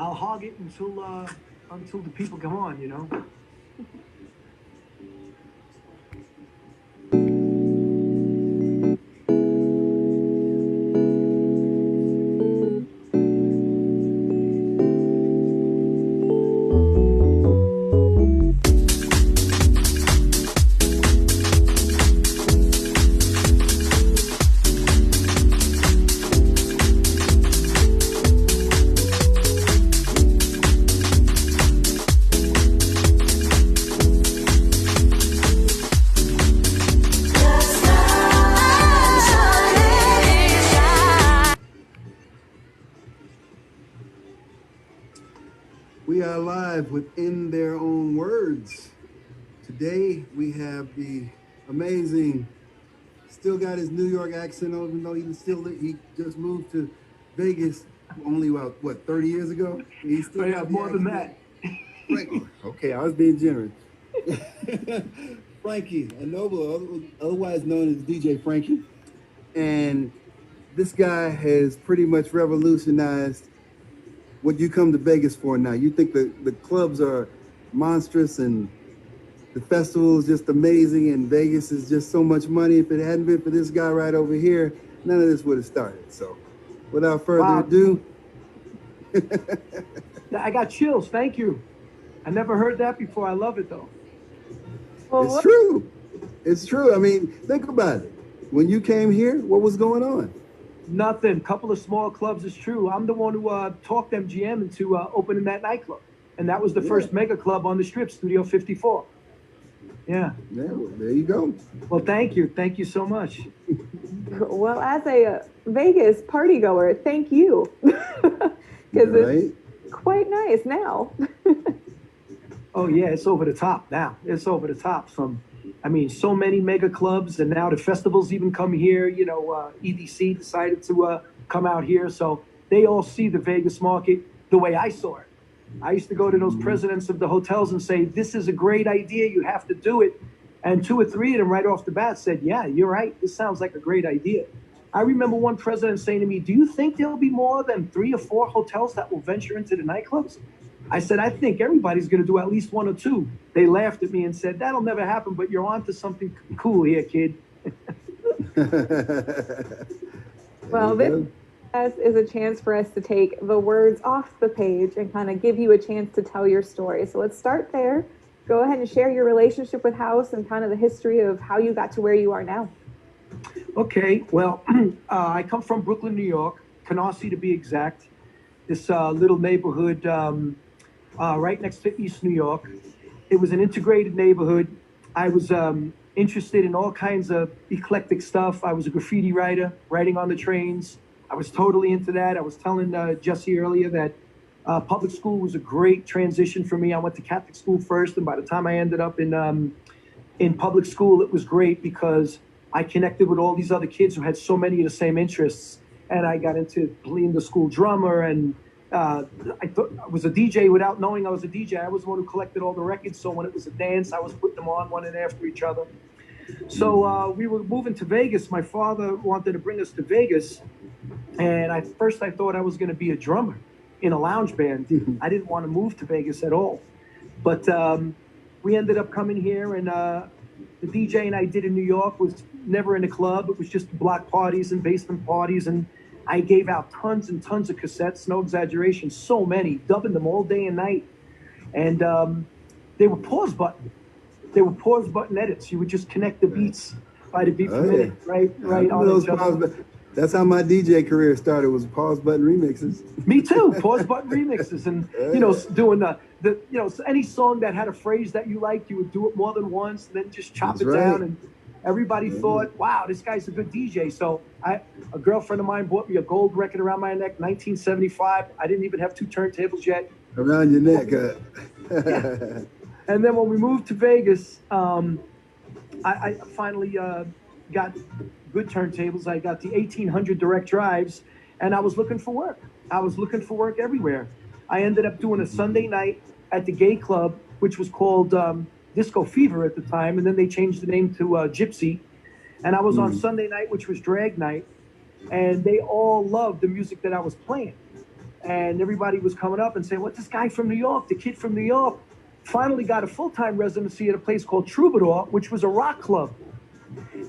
I'll hog it until the people come on, you know. We are live within their own words. Today we have the amazing, still got his New York accent, even though he just moved to Vegas only about, what, 30 years ago? He still more than that. Okay, I was being generous. Frankie Anobile, otherwise known as DJ Frankie. And this guy has pretty much revolutionized what you come to Vegas for now. You think the clubs are monstrous and the festival is just amazing and Vegas is just so much money. If it hadn't been for this guy right over here, none of this would have started. So without further ado. I got chills. Thank you. I never heard that before. I love it though. It's true. It's true. I mean, think about it. When you came here, what was going on? Nothing. Couple of small clubs is true. I'm the one who talked MGM into opening that nightclub. And that was the first mega club on the strip, Studio 54. Yeah. Well, there you go. Well, thank you. Thank you so much. Well, as a Vegas party goer, thank you. Because it's quite nice now. Oh, yeah. It's over the top now. It's over the top. So many mega clubs, and now the festivals even come here. You know, EDC decided to come out here, so they all see the Vegas market the way I saw it. I used to go to those presidents of the hotels and say, "This is a great idea. You have to do it." And 2 or 3 of them right off the bat said, "Yeah, you're right. This sounds like a great idea." I remember one president saying to me, "Do you think there'll be more than 3 or 4 hotels that will venture into the nightclubs?" I said, "I think everybody's going to do at least 1 or 2. They laughed at me and said, "That'll never happen, but you're on to something cool here, kid." Well, this is a chance for us to take the words off the page and kind of give you a chance to tell your story. So let's start there. Go ahead and share your relationship with house and kind of the history of how you got to where you are now. Okay, well, I come from Brooklyn, New York, Canarsie to be exact. This little neighborhood right next to East New York. It was an integrated neighborhood. I was interested in all kinds of eclectic stuff. I was a graffiti writer, writing on the trains. I was totally into that. I was telling Jesse earlier that public school was a great transition for me. I went to Catholic school first, and by the time I ended up in public school, it was great because I connected with all these other kids who had so many of the same interests. And I got into being the school drummer, and I thought I was a DJ without knowing I was a DJ. I was the one who collected all the records, so when it was a dance, I was putting them on one and after each other. So we were moving to Vegas. My father wanted to bring us to Vegas, and I thought I was going to be a drummer in a lounge band. I didn't want to move to Vegas at all. But we ended up coming here, and the DJing I did in New York was never in a club. It was just block parties and basement parties, and I gave out tons and tons of cassettes, no exaggeration, so many, dubbing them all day and night. And they were pause button. They were pause button edits. You would just connect the beats by the beat per minute, right on each other. That's how my DJ career started, was pause button remixes. Me too, pause button remixes. And, doing any song that had a phrase that you liked, you would do it more than once, and then just chop it down. And everybody thought, wow, this guy's a good DJ. So a girlfriend of mine bought me a gold record around my neck, 1975. I didn't even have 2 turntables yet. Around your neck. Yeah. And then when we moved to Vegas, I finally got good turntables. I got the 1800 direct drives, and I was looking for work. I was looking for work everywhere. I ended up doing a Sunday night at the gay club, which was called Disco Fever at the time, and then they changed the name to Gypsy. And I was on Sunday night, which was drag night, and they all loved the music that I was playing. and everybody was coming up and saying, "What, this guy from New York, the kid from New York, finally got a full-time residency at a place called Troubadour, which was a rock club."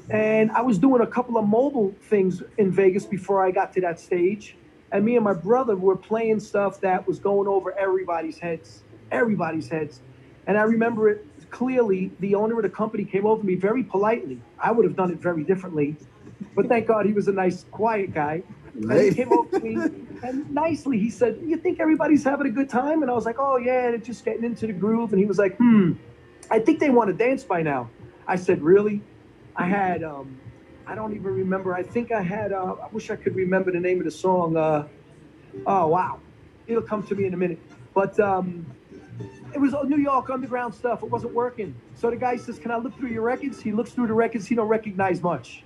And I was doing a couple of mobile things in Vegas before I got to that stage. And me and my brother were playing stuff that was going over everybody's heads. And I remember it clearly. The owner of the company came over to me very politely. I would have done it very differently, but thank God he was a nice, quiet guy. And he came over to me and nicely he said, "You think everybody's having a good time?" And I was like, "Oh yeah, they're just getting into the groove." And he was like, "I think they want to dance by now." I said, "Really?" I had, I don't even remember. I think I had, I wish I could remember the name of the song. Oh, wow. It'll come to me in a minute. But it was New York underground stuff. It wasn't working. So the guy says, "Can I look through your records?" He looks through the records. He don't recognize much.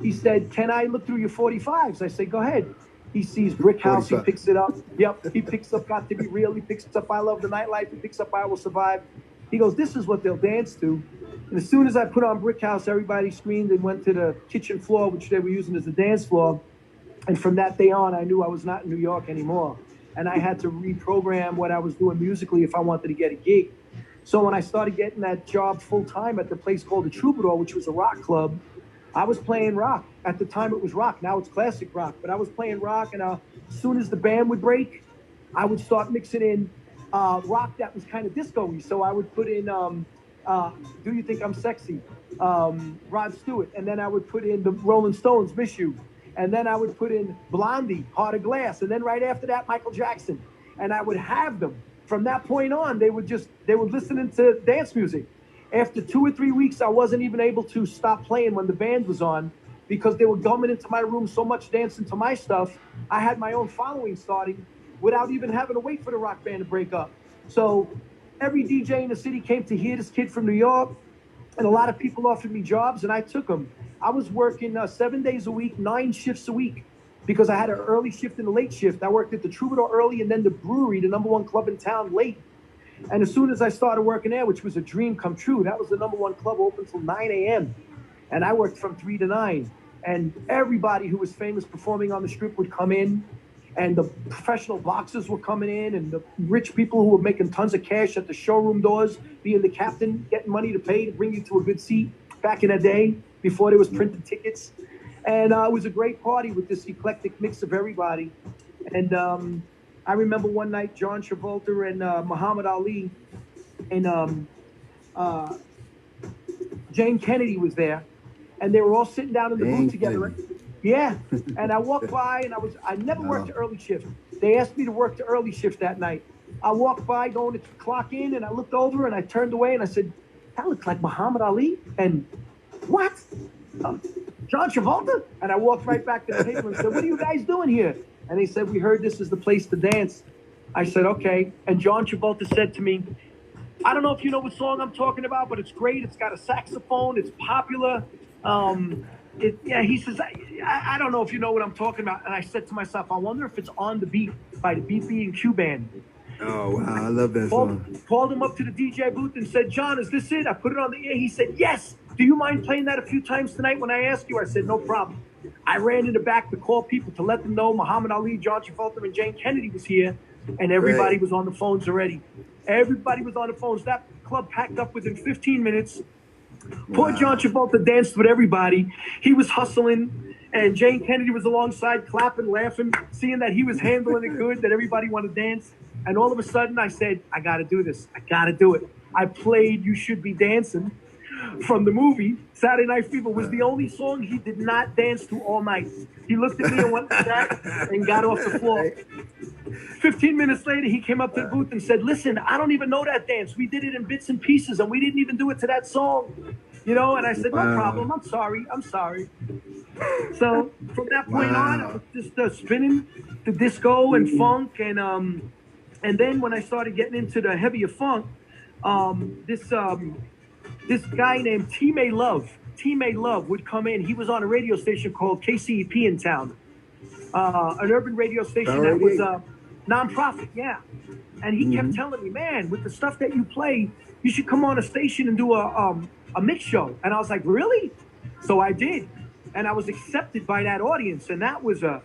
He said, "Can I look through your 45s?" I said, "Go ahead." He sees Brick House. 45. He picks it up. Yep. He picks up Got to Be Real. He picks up I Love the Nightlife. He picks up I Will Survive. He goes, "This is what they'll dance to." And as soon as I put on Brick House, everybody screamed and went to the kitchen floor, which they were using as a dance floor. And from that day on, I knew I was not in New York anymore. And I had to reprogram what I was doing musically if I wanted to get a gig. So when I started getting that job full time at the place called the Troubadour, which was a rock club, I was playing rock. At the time it was rock. Now it's classic rock. But I was playing rock, and as soon as the band would break, I would start mixing in rock that was kind of disco-y. So I would put in Do You Think I'm Sexy, Rod Stewart. And then I would put in the Rolling Stones, Miss You. And then I would put in Blondie, Heart of Glass. And then right after that, Michael Jackson. And I would have them. From that point on, they were listening to dance music. After 2 or 3 weeks, I wasn't even able to stop playing when the band was on because they were coming into my room so much dancing to my stuff. I had my own following starting without even having to wait for the rock band to break up. So every DJ in the city came to hear this kid from New York, and a lot of people offered me jobs, and I took them. I was working 7 days a week, 9 shifts a week, because I had an early shift and a late shift. I worked at the Troubadour early and then the Brewery, the #1 club in town, late. And as soon as I started working there, which was a dream come true, that was the #1 club open till 9 a.m. And I worked from 3 to 9. And everybody who was famous performing on the strip would come in. And the professional boxers were coming in, and the rich people who were making tons of cash at the showroom doors, being the captain, getting money to pay to bring you to a good seat back in the day before there was printed tickets. And it was a great party with this eclectic mix of everybody. And I remember one night John Travolta and Muhammad Ali and Jane Kennedy was there, and they were all sitting down in the booth together. Yeah, and I walked by, and I never worked the early shift. They asked me to work the early shift that night. I walked by going to clock in, and I looked over, and I turned away, and I said, "That looks like Muhammad Ali." And what? John Travolta? And I walked right back to the table and said, "What are you guys doing here?" And they said, "We heard this is the place to dance." I said, "Okay." And John Travolta said to me, "I don't know if you know what song I'm talking about, but it's great. It's got a saxophone. It's popular." He says, I don't know if you know what I'm talking about. And I said to myself, I wonder if it's On the Beat by the BB&Q Band. Oh, wow. I love that song. Called him up to the DJ booth and said, "John, is this it?" I put it on the air. He said, "Yes. Do you mind playing that a few times tonight when I ask you?" I said, "No problem." I ran in the back to call people to let them know Muhammad Ali, John Travolta, and Jane Kennedy was here. And everybody was on the phones already. Everybody was on the phones. That club packed up within 15 minutes. Poor John Travolta danced with everybody. He was hustling, and Jane Kennedy was alongside, clapping, laughing, seeing that he was handling it good, that everybody wanted to dance. And all of a sudden, I said, I got to do this. I got to do it. I played You Should Be Dancing from the movie. Saturday Night Fever was the only song he did not dance to all night. He looked at me and went like that and got off the floor. 15 minutes later, he came up to the booth and said, "Listen, I don't even know that dance. We did it in bits and pieces, and we didn't even do it to that song." You know, and I said, "No problem. I'm sorry. So from that point on, I was just spinning the disco and funk. And then when I started getting into the heavier funk, this guy named T-May Love would come in. He was on a radio station called KCEP in town, an urban radio station that was nonprofit, yeah. And he kept telling me, "Man, with the stuff that you play, you should come on a station and do a mix show." And I was like, "Really?" So I did, and I was accepted by that audience, and that was a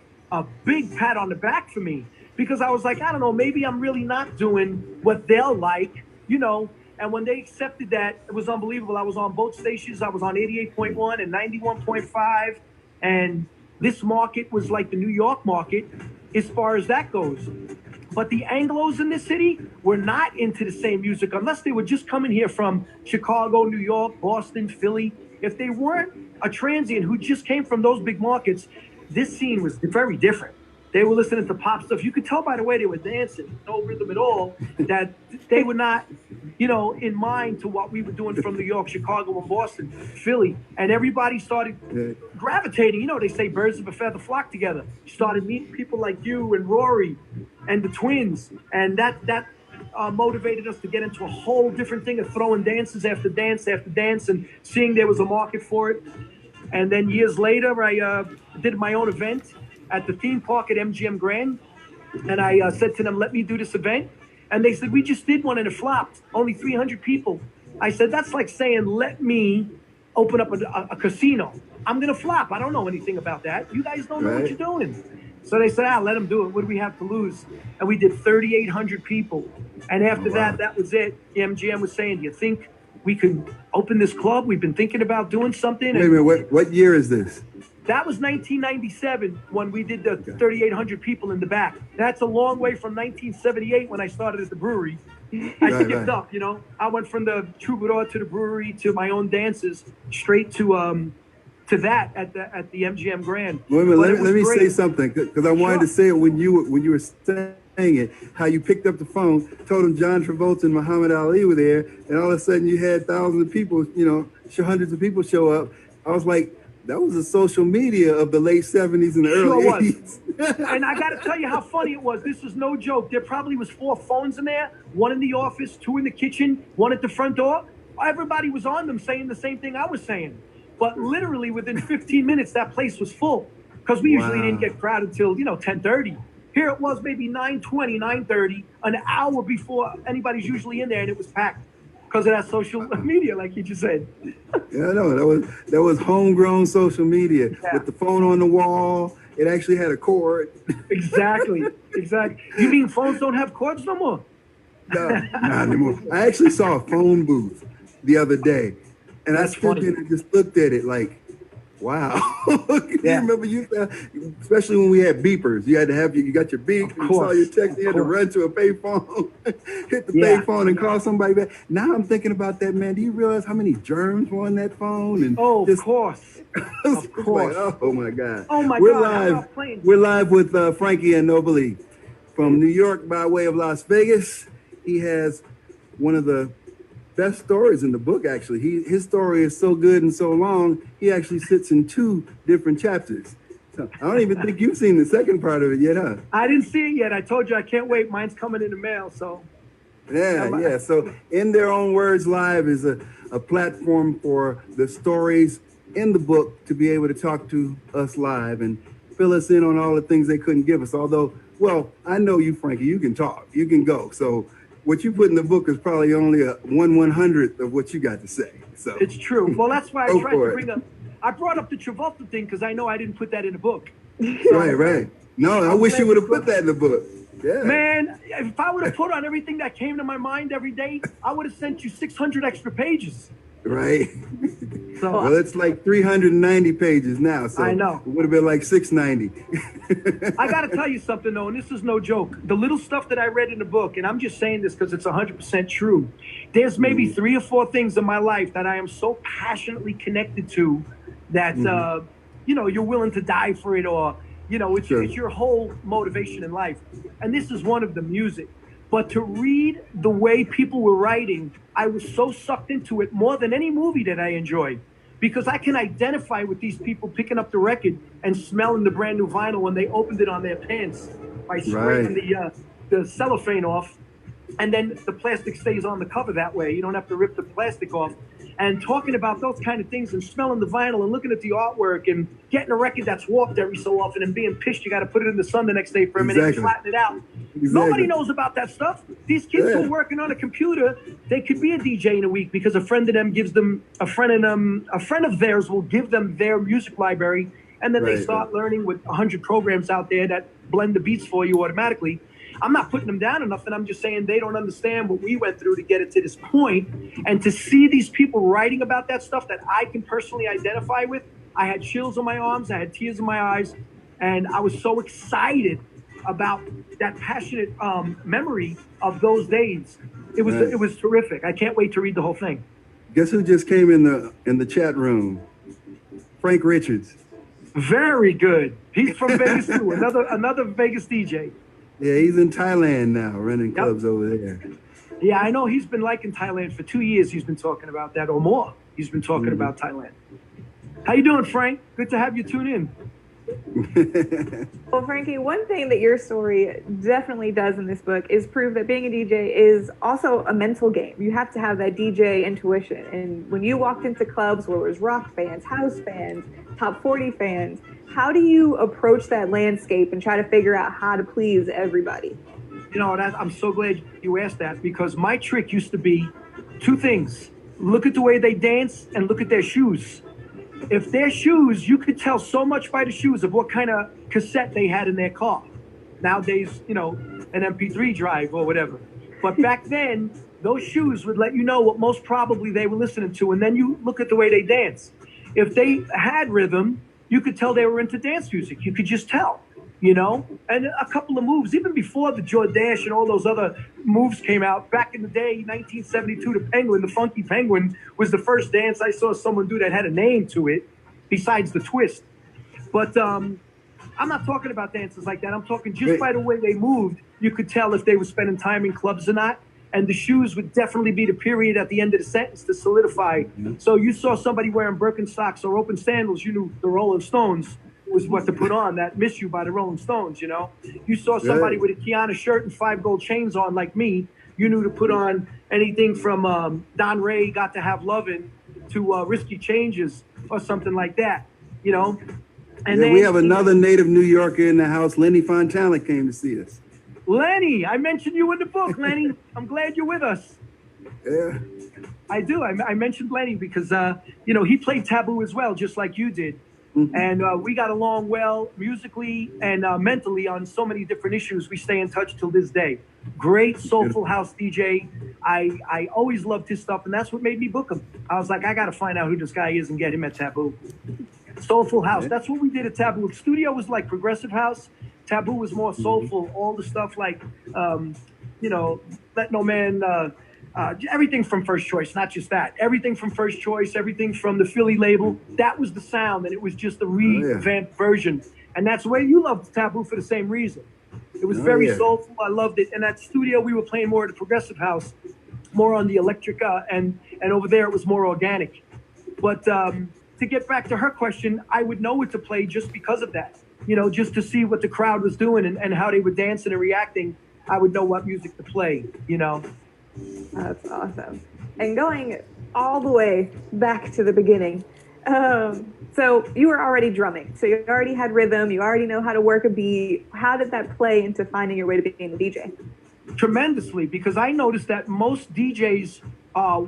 big pat on the back for me. because I was like, I don't know, maybe I'm really not doing what they'll like, you know. And when they accepted that, it was unbelievable. I was on both stations. I was on 88.1 and 91.5. And this market was like the New York market as far as that goes. But the Anglos in this city were not into the same music unless they were just coming here from Chicago, New York, Boston, Philly. If they weren't a transient who just came from those big markets, this scene was very different. They were listening to pop stuff. You could tell by the way they were dancing, no rhythm at all, that they were not, you know, in mind to what we were doing from New York, Chicago, and Boston, Philly. And everybody started gravitating. You know, they say birds of a feather flock together. You started meeting people like you and Rory and the twins. And that motivated us to get into a whole different thing of throwing dances after dance after dance and seeing there was a market for it. And then years later, I did my own event at the theme park at MGM Grand. And I said to them, let me do this event. And they said, we just did one and it flopped. Only 300 people. I said, that's like saying, let me open up a casino. I'm going to flop. I don't know anything about that. You guys don't know what you're doing. So they said, let them do it. What do we have to lose? And we did 3,800 people. And after that was it. The MGM was saying, do you think we could open this club? We've been thinking about doing something. Wait a minute, what year is this? That was 1997 when we did the 3,800 people in the back. That's a long way from 1978 when I started at the brewery. I skipped up, you know. I went from the Troubadour to the brewery to my own dances, straight to that at the MGM Grand. Wait a minute, let me say something because I wanted to say it when you were saying it. How you picked up the phone, told them John Travolta and Muhammad Ali were there, and all of a sudden you had thousands of people, you know, hundreds of people show up. I was like, that was the social media of the late 70s and the early 80s. And I got to tell you how funny it was. This is no joke. There probably was 4 phones in there, 1 in the office, 2 in the kitchen, 1 at the front door. Everybody was on them saying the same thing I was saying. But literally within 15 minutes, that place was full because we usually didn't get crowded until, you know, 10:30. Here it was maybe 9:20, 9:30, an hour before anybody's usually in there, and it was packed. Because of that social media, like you just said. Yeah, I know. That was homegrown social media with the phone on the wall. It actually had a cord. Exactly. You mean phones don't have cords no more? No, not anymore. I actually saw a phone booth the other day, and I stood there and just looked at it like, wow. You remember especially when we had beepers, you had to have you got your beep, you saw your text, you had to run to a payphone, hit the payphone and call somebody back. Now I'm thinking about that, man. Do you realize how many germs were on that phone? And of course. Of course. Like, oh my God. Oh my We're God. Live. We're live with Frankie Anobile from New York by way of Las Vegas. He has one of the best stories in the book, actually. His story is so good and so long, he actually sits in 2 different chapters. So I don't even think you've seen the second part of it yet, huh? I didn't see it yet. I told you I can't wait. Mine's coming in the mail, so. Yeah. So In Their Own Words Live is a platform for the stories in the book to be able to talk to us live and fill us in on all the things they couldn't give us. Although, well, I know you, Frankie, you can talk, you can go. So what you put in the book is probably only a 1/100th of what you got to say. So it's true. Well, that's why I tried to bring up. I brought up the Travolta thing because I know I didn't put that in the book. Right. No, I wish you would have put that in the book. Yeah. Man, if I would have put on everything that came to my mind every day, I would have sent you 600 extra pages. Right. So, well, it's like 390 pages now. So I know. It would have been like 690. I got to tell you something, though, and this is no joke. The little stuff that I read in the book, and I'm just saying this because it's 100% true. There's maybe 3 or 4 things in my life that I am so passionately connected to that, you know, you're willing to die for it, or, you know, it's your whole motivation in life. And this is one of them, music. But to read the way people were writing, I was so sucked into it more than any movie that I enjoy, because I can identify with these people picking up the record and smelling the brand new vinyl when they opened it on their pants by scraping the cellophane off, and then the plastic stays on the cover that way. You don't have to rip the plastic off. And talking about those kind of things and smelling the vinyl and looking at the artwork and getting a record that's warped every so often and being pissed you got to put it in the sun the next day for a minute and flatten it out. Nobody knows about that stuff. These kids who are working on a computer, they could be a DJ in a week because a friend of them gives them a friend of theirs will give them their music library, and then they start learning with 100 programs out there that blend the beats for you automatically. I'm not putting them down or nothing. I'm just saying they don't understand what we went through to get it to this point. And to see these people writing about that stuff that I can personally identify with, I had chills on my arms, I had tears in my eyes, and I was so excited about that passionate memory of those days. It was terrific. I can't wait to read the whole thing. Guess who just came in the chat room? Frank Richards. Very good. He's from Vegas too. Another Vegas DJ. Yeah, he's in Thailand now, running clubs over there. Yeah, I know. He's been liking Thailand for 2 years. He's been talking about that or more. He's been talking about Thailand. How you doing, Frank? Good to have you tune in. Well, Frankie, one thing that your story definitely does in this book is prove that being a DJ is also a mental game. You have to have that DJ intuition. And when you walked into clubs where it was rock fans, house fans, top 40 fans, how do you approach that landscape and try to figure out how to please everybody? You know, I'm so glad you asked that, because my trick used to be two things. Look at the way they dance and look at their shoes. If their shoes, you could tell so much by the shoes of what kind of cassette they had in their car. Nowadays, you know, an MP3 drive or whatever. But back then, those shoes would let you know what most probably they were listening to. And then you look at the way they dance. If they had rhythm, you could tell they were into dance music. You could just tell, you know? And a couple of moves, even before the Jordache and all those other moves came out, back in the day, 1972, the Penguin, the Funky Penguin, was the first dance I saw someone do that had a name to it, besides the twist. But I'm not talking about dances like that. I'm talking just by the way they moved, you could tell if they were spending time in clubs or not. And the shoes would definitely be the period at the end of the sentence to solidify. So you saw somebody wearing Birkenstocks or open sandals, you knew the Rolling Stones was what to put on. That Miss You by the Rolling Stones, you know. You saw somebody with a Kiana shirt and 5 gold chains on like me, you knew to put on anything from Don Ray, Got to Have Lovin', to Risky Changes or something like that, you know. And then we have another native New Yorker in the house. Lenny Fontana came to see us. Lenny, I mentioned you in the book, Lenny. I'm glad you're with us. Yeah. I do. I mentioned Lenny because, you know, he played Taboo as well, just like you did. And we got along well musically and mentally on so many different issues. We stay in touch till this day. Great soulful house DJ. I always loved his stuff, and that's what made me book him. I was like, I got to find out who this guy is and get him at Taboo. Soulful house. That's what we did at Taboo. The studio was like progressive house. Taboo was more soulful. All the stuff like, you know, Let No Man, everything from First Choice, not just that. Everything from First Choice, everything from the Philly label. That was the sound, and it was just a revamped version. And that's the way you loved Taboo for the same reason. It was very soulful. I loved it. And at studio, we were playing more of the progressive house, more on the electric, and over there it was more organic. But to get back to her question, I would know what to play just because of that. You know, just to see what the crowd was doing and how they were dancing and reacting, I would know what music to play, you know. That's awesome. And going all the way back to the beginning, so you were already drumming. So you already had rhythm. You already know how to work a beat. How did that play into finding your way to being a DJ? Tremendously, because I noticed that most DJs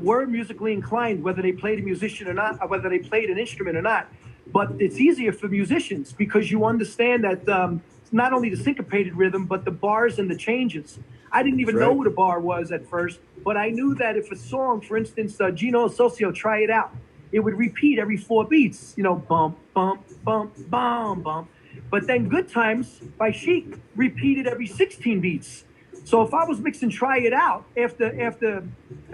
were musically inclined, whether they played a musician or not, or whether they played an instrument or not. But it's easier for musicians because you understand that not only the syncopated rhythm, but the bars and the changes. I didn't even know what a bar was at first, but I knew that if a song, for instance, Gino Socio, Try It Out, it would repeat every 4 beats, you know, bump, bump, bump, bum, bump. But then Good Times by Chic repeated every 16 beats. So if I was mixing Try It Out after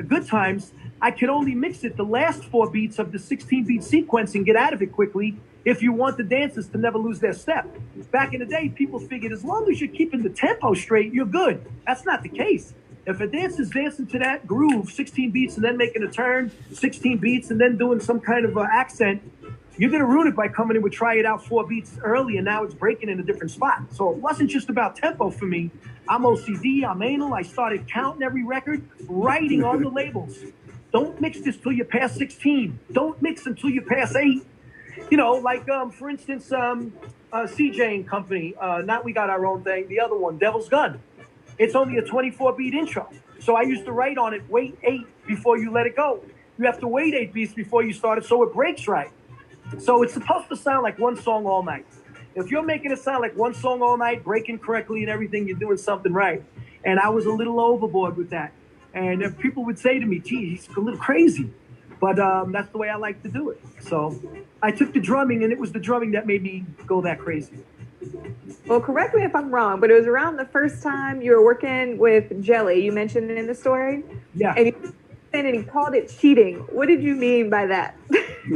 Good Times, I could only mix it the last 4 beats of the 16-beat sequence and get out of it quickly if you want the dancers to never lose their step. Back in the day, people figured as long as you're keeping the tempo straight, you're good. That's not the case. If a dancer's dancing to that groove, 16 beats and then making a turn, 16 beats and then doing some kind of accent, you're going to ruin it by coming in with Try It Out 4 beats early and now it's breaking in a different spot. So it wasn't just about tempo for me. I'm OCD, I'm anal. I started counting every record, writing on the labels. Don't mix this till you pass 16. Don't mix until you pass 8. You know, like, for instance, CJ and Company, not We Got Our Own Thing, the other one, Devil's Gun. It's only a 24-beat intro. So I used to write on it, wait 8 before you let it go. You have to wait 8 beats before you start it so it breaks right. So it's supposed to sound like one song all night. If you're making it sound like one song all night, breaking correctly and everything, you're doing something right. And I was a little overboard with that. And people would say to me, gee, he's a little crazy. But that's the way I like to do it. So I took the drumming, and it was the drumming that made me go that crazy. Well, correct me if I'm wrong, but it was around the first time you were working with Jelly. You mentioned it in the story. Yeah. And he called it cheating. What did you mean by that?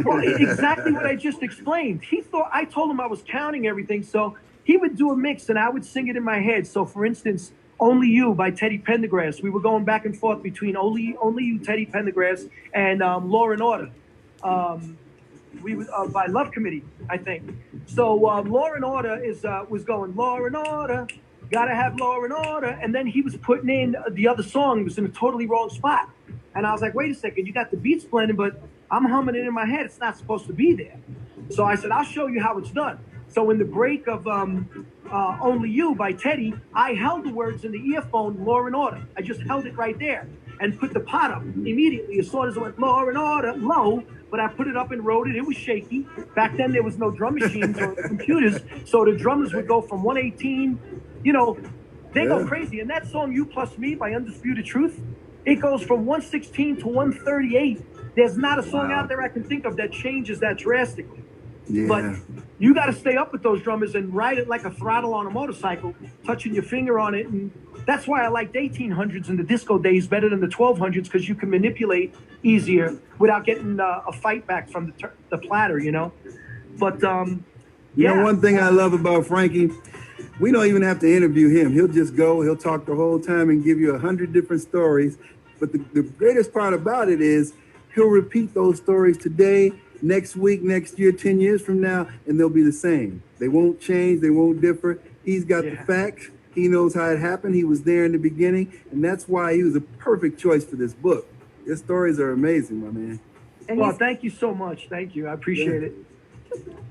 Well, exactly what I just explained. He thought I told him I was counting everything, so he would do a mix, and I would sing it in my head. So, for instance, "Only You" by Teddy Pendergrass. We were going back and forth between "Only You," Teddy Pendergrass, and "Law and Order." We by Love Committee, I think. So Law and Order was going Law and Order, gotta have Law and Order, and then he was putting in the other song. It was in a totally wrong spot, and I was like, wait a second, you got the beats blended, but I'm humming it in my head. It's not supposed to be there. So I said, I'll show you how it's done. So in the break of "Only You" by Teddy, I held the words in the earphone, Law and Order. I just held it right there and put the pot up immediately as soon as it went Law and Order, low. But I put it up and wrote it. It was shaky. Back then, there was no drum machines or computers, so the drummers would go from 118, they go crazy. And that song, "You Plus Me" by Undisputed Truth, it goes from 116 to 138. There's not a song out there I can think of that changes that drastically. Yeah. But you got to stay up with those drummers and ride it like a throttle on a motorcycle, touching your finger on it. And that's why I liked 1800s in the disco days better than the 1200s, because you can manipulate easier without getting a fight back from the platter, But, one thing I love about Frankie, we don't even have to interview him. He'll just go, he'll talk the whole time and give you 100 different stories. But the greatest part about it is he'll repeat those stories today, next week, next year, 10 years from now, and they'll be the same. They won't change. They won't differ. He's got the facts. He knows how it happened. He was there in the beginning, and that's why he was a perfect choice for this book. His stories are amazing, my man. Well, thank you so much. Thank you. I appreciate it.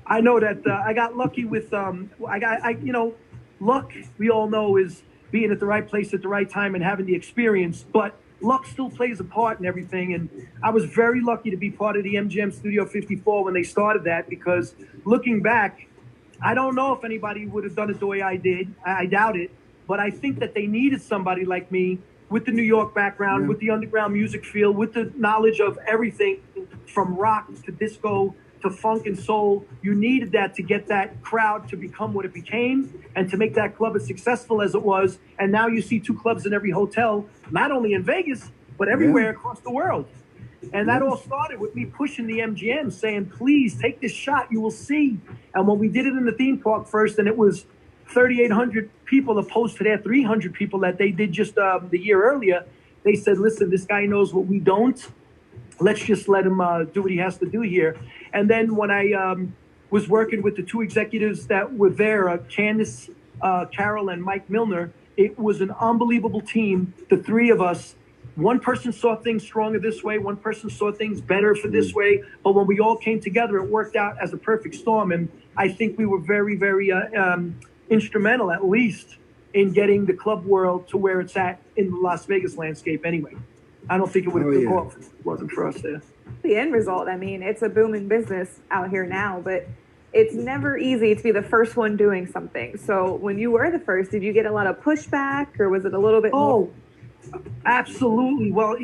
I know that I got lucky with, luck, we all know, is being at the right place at the right time and having the experience, but luck still plays a part in everything. And I was very lucky to be part of the MGM Studio 54 when they started that, because looking back, I don't know if anybody would have done it the way I did. I doubt it. But I think that they needed somebody like me with the New York background, with the underground music feel, with the knowledge of everything from rock to disco to funk and soul. You needed that to get that crowd to become what it became and to make that club as successful as it was. And now you see 2 clubs in every hotel, not only in Vegas, but everywhere across the world. And that all started with me pushing the MGM, saying, please take this shot, you will see. And when we did it in the theme park first, and it was 3,800 people opposed to their 300 people that they did just the year earlier, they said, listen, this guy knows what we don't. Let's just let him do what he has to do here. And then when I was working with the 2 executives that were there, Candace Carroll and Mike Milner, it was an unbelievable team, the 3 of us. One person saw things stronger this way. One person saw things better for this way. But when we all came together, it worked out as a perfect storm. And I think we were very, very instrumental, at least, in getting the club world to where it's at in the Las Vegas landscape anyway. I don't think it would have been off if it wasn't for us there. The end result, I mean, it's a booming business out here now, but it's never easy to be the first one doing something. So when you were the first, did you get a lot of pushback, or was it a little bit more? Absolutely. Well,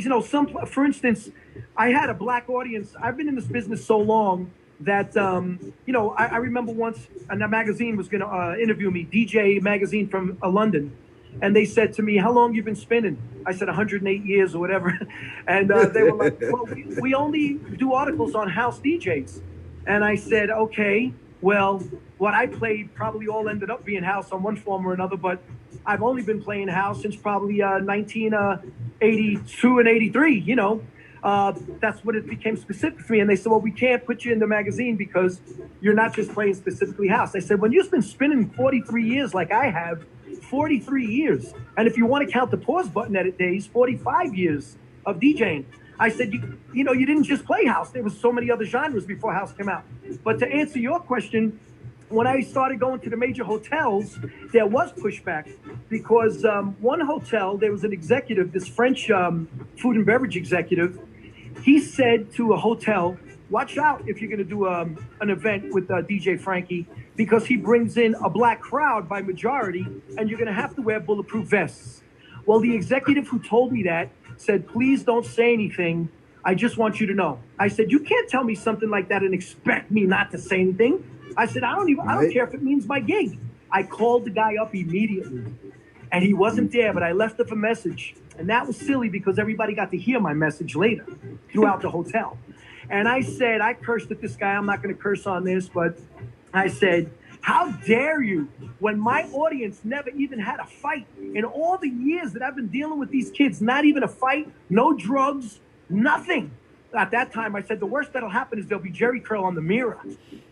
for instance, I had a black audience. I've been in this business so long that, I remember once a magazine was going to interview me, DJ magazine from London. And they said to me, how long you been spinning? I said 108 years or whatever. And they were like, well, we only do articles on house DJs. And I said, okay, well, what I played probably all ended up being house on one form or another, but I've only been playing house since probably 1982 and 83, That's what it became specific for me. And they said, well, we can't put you in the magazine because you're not just playing specifically house. I said, when you've been spinning 43 years like I have, 43 years. And if you want to count the pause button edit days, 45 years of DJing. I said, you didn't just play house. There was so many other genres before house came out. But to answer your question, when I started going to the major hotels, there was pushback because one hotel, there was an executive, this French food and beverage executive. He said to a hotel, watch out if you're going to do an event with DJ Frankie. because he brings in a black crowd by majority, and you're going to have to wear bulletproof vests. Well, the executive who told me that said, please don't say anything. I just want you to know. I said, you can't tell me something like that and expect me not to say anything. I said, I don't care if it means my gig. I called the guy up immediately, and he wasn't there, but I left him a message. And that was silly because everybody got to hear my message later throughout the hotel. And I said, I cursed at this guy. I'm not going to curse on this, but I said, how dare you, when my audience never even had a fight in all the years that I've been dealing with these kids, not even a fight, no drugs, nothing. At that time, I said, the worst that'll happen is there'll be Jerry curl on the mirror.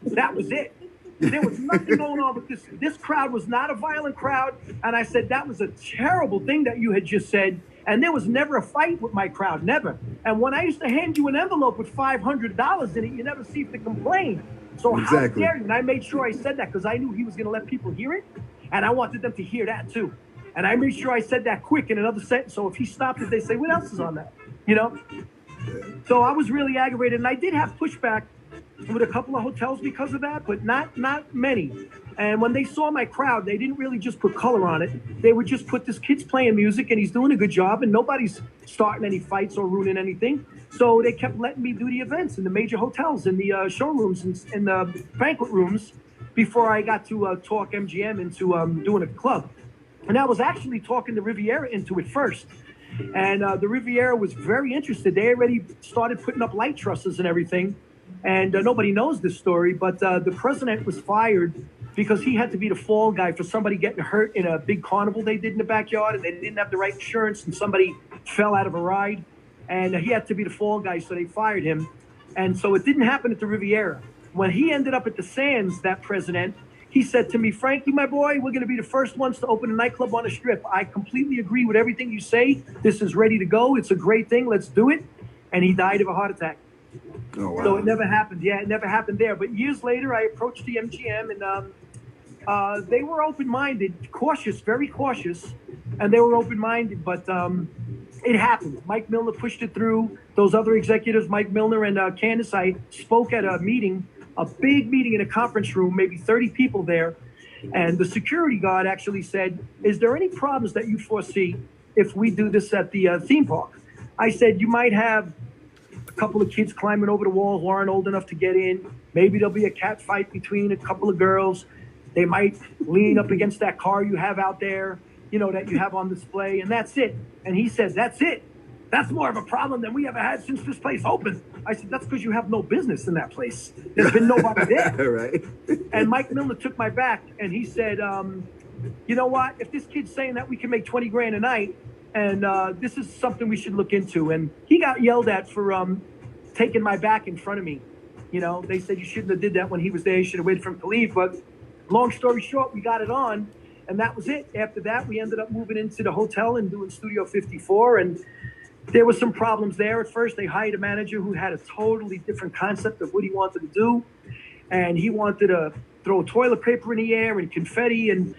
That was it. There was nothing going on with this. This crowd was not a violent crowd. And I said, that was a terrible thing that you had just said. And there was never a fight with my crowd, never. And when I used to hand you an envelope with $500 in it, you never ceased to complain. So how dare you? And I made sure I said that because I knew he was going to let people hear it. And I wanted them to hear that too. And I made sure I said that quick in another sentence. So if he stopped it, they say, what else is on that? You know? So I was really aggravated. And I did have pushback with a couple of hotels because of that, but not many. And when they saw my crowd, they didn't really just put color on it. They would just put, this kid's playing music and he's doing a good job and nobody's starting any fights or ruining anything. So they kept letting me do the events in the major hotels, in the showrooms, and the banquet rooms before I got to talk MGM into doing a club. And I was actually talking the Riviera into it first. And the Riviera was very interested. They already started putting up light trusses and everything. And nobody knows this story, but the president was fired because he had to be the fall guy for somebody getting hurt in a big carnival they did in the backyard, and they didn't have the right insurance, and somebody fell out of a ride, and he had to be the fall guy, so they fired him. And so it didn't happen at the Riviera. When he ended up at the Sands, that president, he said to me, Frankie, my boy, we're going to be the first ones to open a nightclub on a strip. I completely agree with everything you say. This is ready to go. It's a great thing. Let's do it. And he died of a heart attack. Oh, wow. So it never happened. Yeah, it never happened there. But years later, I approached the MGM, and they were open-minded, cautious, very cautious, and they were open-minded. But it happened. Mike Milner pushed it through. Those other executives, Mike Milner and Candace, I spoke at a meeting, a big meeting in a conference room, maybe 30 people there. And the security guard actually said, is there any problems that you foresee if we do this at the theme park? I said, you might have a couple of kids climbing over the wall who aren't old enough to get in. Maybe there'll be a cat fight between a couple of girls. They might lean up against that car you have out there, you know, that you have on display, and that's it. And he says, that's it. That's more of a problem than we ever had since this place opened. I said, that's because you have no business in that place. There's been nobody there. Right. And Mike Milner took my back, and he said, you know what? If this kid's saying that we can make 20 grand a night, and this is something we should look into. And he got yelled at for taking my back in front of me. You know, they said you shouldn't have did that when he was there. You should have waited for him to leave. But long story short, we got it on, and that was it. After that, we ended up moving into the hotel and doing Studio 54. And there were some problems there. At first, they hired a manager who had a totally different concept of what he wanted to do. And he wanted to throw toilet paper in the air and confetti and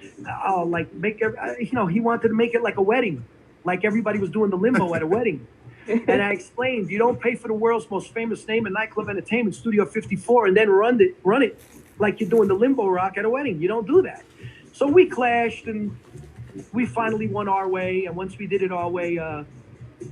like make, you know, he wanted to make it like a wedding. Like everybody was doing the limbo at a wedding. And I explained, you don't pay for the world's most famous name in nightclub entertainment, Studio 54, and then run it like you're doing the limbo rock at a wedding. You don't do that. So we clashed, and we finally won our way. And once we did it our way,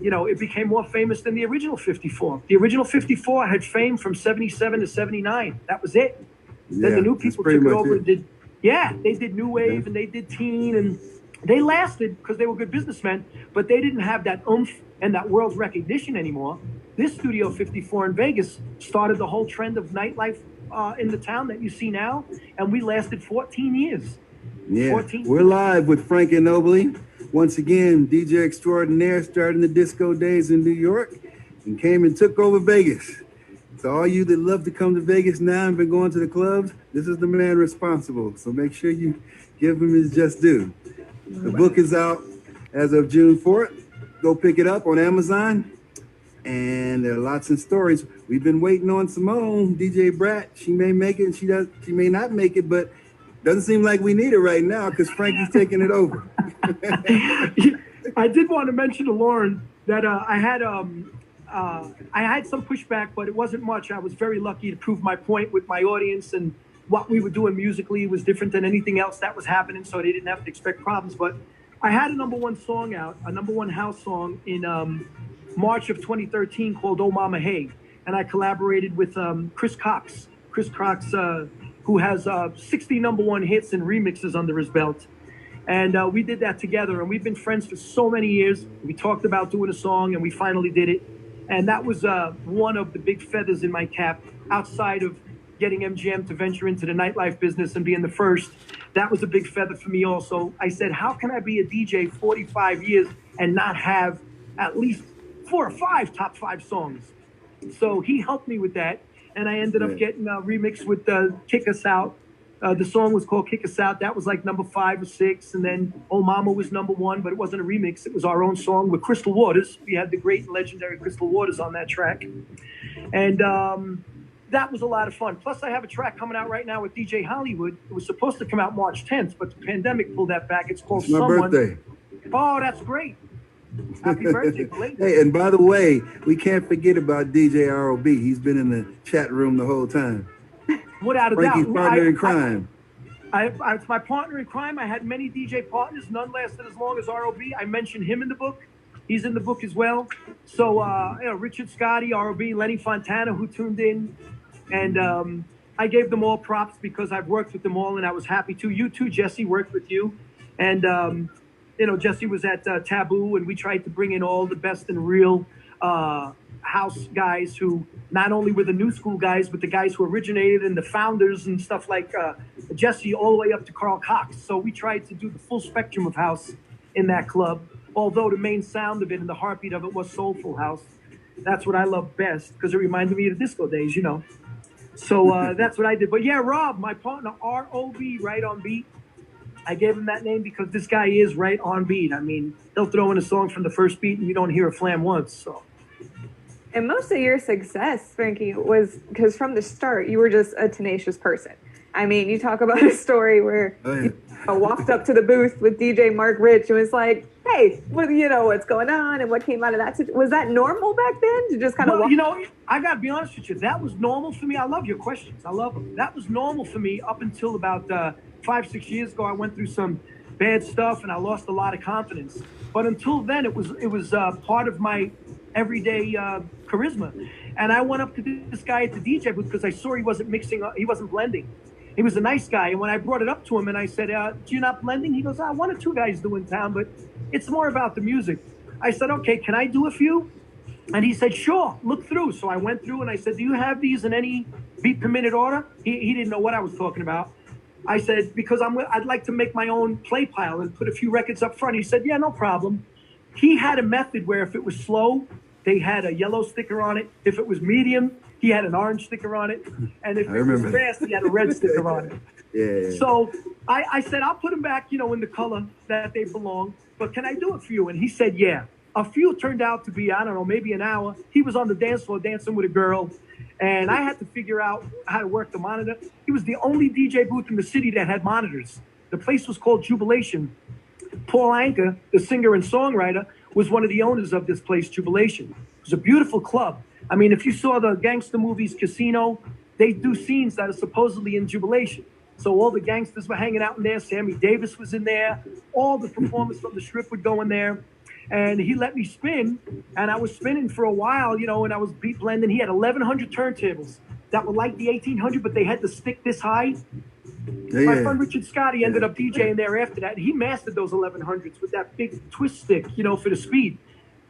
you know, it became more famous than the original 54. The original 54 had fame from 77 to 79. That was it. Yeah, then the new people took it over and did, they did New Wave and they did Teen, and they lasted because they were good businessmen, but they didn't have that oomph and that world recognition anymore. This Studio 54 in Vegas started the whole trend of nightlife in the town that you see now, and we lasted 14 years. Yeah, 14 we're live with Frankie Anobile. Once again, DJ extraordinaire, starting the disco days in New York and came and took over Vegas. So all you that love to come to Vegas now and been going to the clubs, this is the man responsible. So make sure you give him his just due. The book is out as of June 4th. Go pick it up on Amazon. And there are lots of stories. We've been waiting on Simone, DJ Brat. She may make it and she may not make it, but doesn't seem like we need it right now because Frankie's taking it over. I did want to mention to Lauren that I had some pushback, but it wasn't much. I was very lucky to prove my point with my audience, and what we were doing musically was different than anything else that was happening, so they didn't have to expect problems. But I had a #1 song out, a #1 house song in March of 2013 called "Oh Mama Hey," and I collaborated with Chris Cox. Chris Cox, who has 60 #1 hits and remixes under his belt. And we did that together, and we've been friends for so many years. We talked about doing a song, and we finally did it. And that was one of the big feathers in my cap, outside of getting MGM to venture into the nightlife business and being the first. That was a big feather for me also. I said, how can I be a DJ 45 years and not have at least 4 or 5 top 5 songs? So he helped me with that, and I ended up getting a remix with Kick Us Out. The song was called Kick Us Out. That was like number 5 or 6. And then Oh Mama was #1, but it wasn't a remix. It was our own song with Crystal Waters. We had the great and legendary Crystal Waters on that track. And that was a lot of fun. Plus, I have a track coming out right now with DJ Hollywood. It was supposed to come out March 10th, but the pandemic pulled that back. It's called My Someone. birthday. Oh, that's great. Happy birthday, Blake. Hey, and by the way, we can't forget about DJ ROB. He's been in the chat room the whole time. Without a Frankie's doubt. partner in crime. It's my partner in crime. I had many DJ partners. None lasted as long as ROB. I mentioned him in the book. He's in the book as well. So, Richard Scotti, ROB, Lenny Fontana, who tuned in. And I gave them all props because I've worked with them all, and I was happy to. You too, Jesse, worked with you. And, Jesse was at Taboo, and we tried to bring in all the best and real house guys who not only were the new school guys, but the guys who originated and the founders and stuff like Jesse all the way up to Carl Cox. So we tried to do the full spectrum of house in that club, although the main sound of it and the heartbeat of it was soulful house. That's what I love best because it reminded me of the disco days, So that's what I did. But yeah, Rob, my partner, R-O-B, right on beat. I gave him that name because this guy is right on beat. I mean, he'll throw in a song from the first beat and you don't hear a flam once, so. And most of your success, Frankie, was because from the start, you were just a tenacious person. I mean, you talk about a story where you walked up to the booth with DJ Mark Rich and was like, hey, what's going on and what came out of that? Was that normal back then to just kind of I got to be honest with you. That was normal for me. I love your questions. I love them. That was normal for me up until about 5-6 years ago. I went through some bad stuff and I lost a lot of confidence. But until then, it was part of my everyday charisma. And I went up to this guy at the DJ booth because I saw he wasn't mixing, he wasn't blending. He was a nice guy. And when I brought it up to him and I said, do you not blending? He goes, 1 or 2 guys do in town, but it's more about the music. I said, okay, can I do a few? And he said, sure, look through. So I went through and I said, do you have these in any beat per minute order? He didn't know what I was talking about. I said, because I'd like to make my own play pile and put a few records up front. He said, yeah, no problem. He had a method where if it was slow, they had a yellow sticker on it. If it was medium, he had an orange sticker on it. And if it was fast, he had a red sticker on it. Yeah. So I said, I'll put them back, in the color that they belong. But can I do a few? And he said, yeah. A few turned out to be, I don't know, maybe an hour. He was on the dance floor dancing with a girl. And I had to figure out how to work the monitor. He was the only DJ booth in the city that had monitors. The place was called Jubilation. Paul Anka, the singer and songwriter, was one of the owners of this place, Jubilation. It was a beautiful club. I mean, if you saw the gangster movies Casino, they do scenes that are supposedly in Jubilation. So all the gangsters were hanging out in there. Sammy Davis was in there. All the performers from the strip would go in there. And he let me spin. And I was spinning for a while, and I was beat blending. He had 1,100 turntables that were like the 1,800, but they had the stick this high. Yeah. My friend Richard Scotti ended up DJing there after that. And he mastered those 1,100s with that big twist stick, for the speed.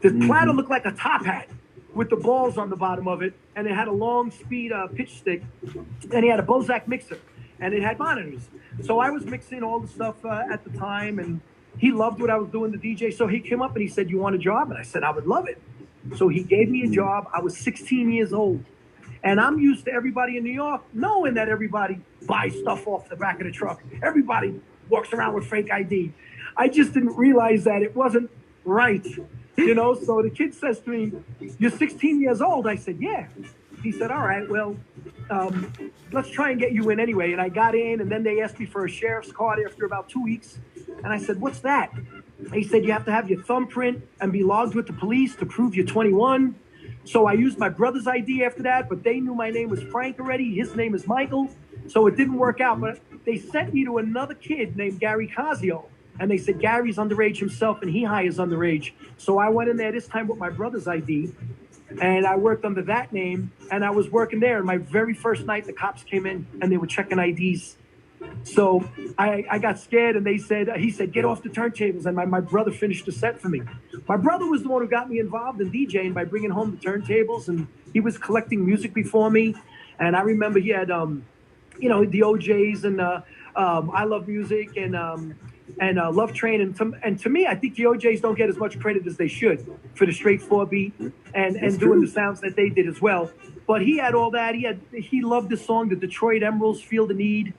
The platter looked like a top hat with the balls on the bottom of it. And it had a long speed pitch stick. And he had a Bozak mixer. And it had monitors. So I was mixing all the stuff at the time. And he loved what I was doing, the DJ. So he came up and he said, you want a job? And I said, I would love it. So he gave me a job. I was 16 years old. And I'm used to everybody in New York knowing that everybody buys stuff off the back of the truck. Everybody walks around with fake ID. I just didn't realize that it wasn't right, So the kid says to me, you're 16 years old. I said, yeah. He said, all right, well, let's try and get you in anyway. And I got in, and then they asked me for a sheriff's card after about 2 weeks. And I said, what's that? He said, you have to have your thumbprint and be logged with the police to prove you're 21. So I used my brother's ID after that, but they knew my name was Frank already. His name is Michael. So it didn't work out, but they sent me to another kid named Gary Casio. And they said, Gary's underage himself and he hires underage. So I went in there this time with my brother's ID and I worked under that name and I was working there. And my very first night, the cops came in and they were checking IDs. So I got scared and he said, get off the turntables. And my brother finished the set for me. My brother was the one who got me involved in DJing by bringing home the turntables, and he was collecting music before me. And I remember he had, you know, the OJs and I Love Music and Love Train. And to me, I think the OJs don't get as much credit as they should for the straight 4-beat and doing the sounds that they did as well. But he had all that. He loved the song, the Detroit Emeralds, Feel the Need.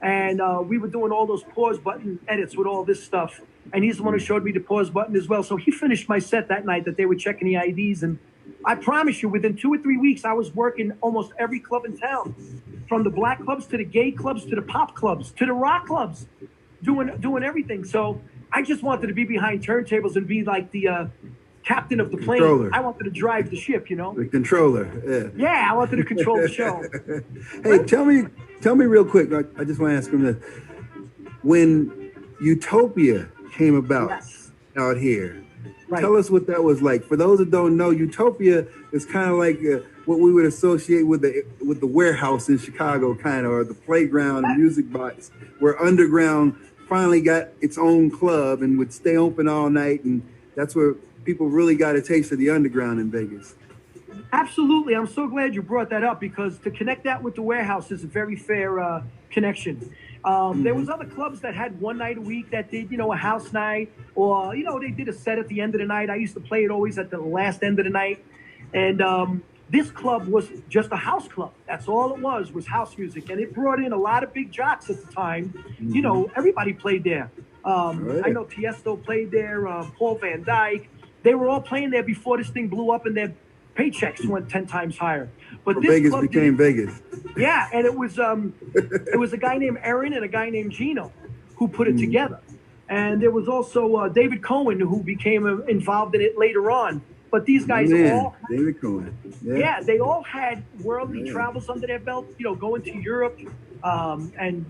And we were doing all those pause button edits with all this stuff. And he's the one who showed me the pause button as well. So he finished my set that night that they were checking the IDs. And I promise you, within 2 or 3 weeks, I was working almost every club in town, from the black clubs to the gay clubs to the pop clubs to the rock clubs, doing everything. So I just wanted to be behind turntables and be like the captain of the plane. Controller. I wanted to drive the ship, you know? The controller, yeah. Yeah, I wanted to control the show. Hey, tell me real quick. I just want to ask him this: when Utopia came about out here, tell us what that was like. For those that don't know, Utopia is kind of like what we would associate with the warehouse in Chicago, kind of, or the playground and music box, where underground finally got its own club and would stay open all night, and that's where people really got a taste of the underground in Vegas. Absolutely. I'm so glad you brought that up, because to connect that with the warehouse is a very fair connection. There was other clubs that had one night a week that did, you know, a house night, or, you know, they did a set at the end of the night. I used to play it always at the last end of the night. And this club was just a house club. That's all it was house music. And it brought in a lot of big jocks at the time. You know, everybody played there. I know Tiesto played there, Paul Van Dyke. They were all playing there before this thing blew up and their paychecks went 10 times higher. But this Vegas club became Vegas. Yeah, and it was a guy named Aaron and a guy named Gino who put it together. And there was also David Cohen, who became involved in it later on. But these guys all had, David Cohen. Yeah, they all had worldly travels under their belt, you know, going to Europe. And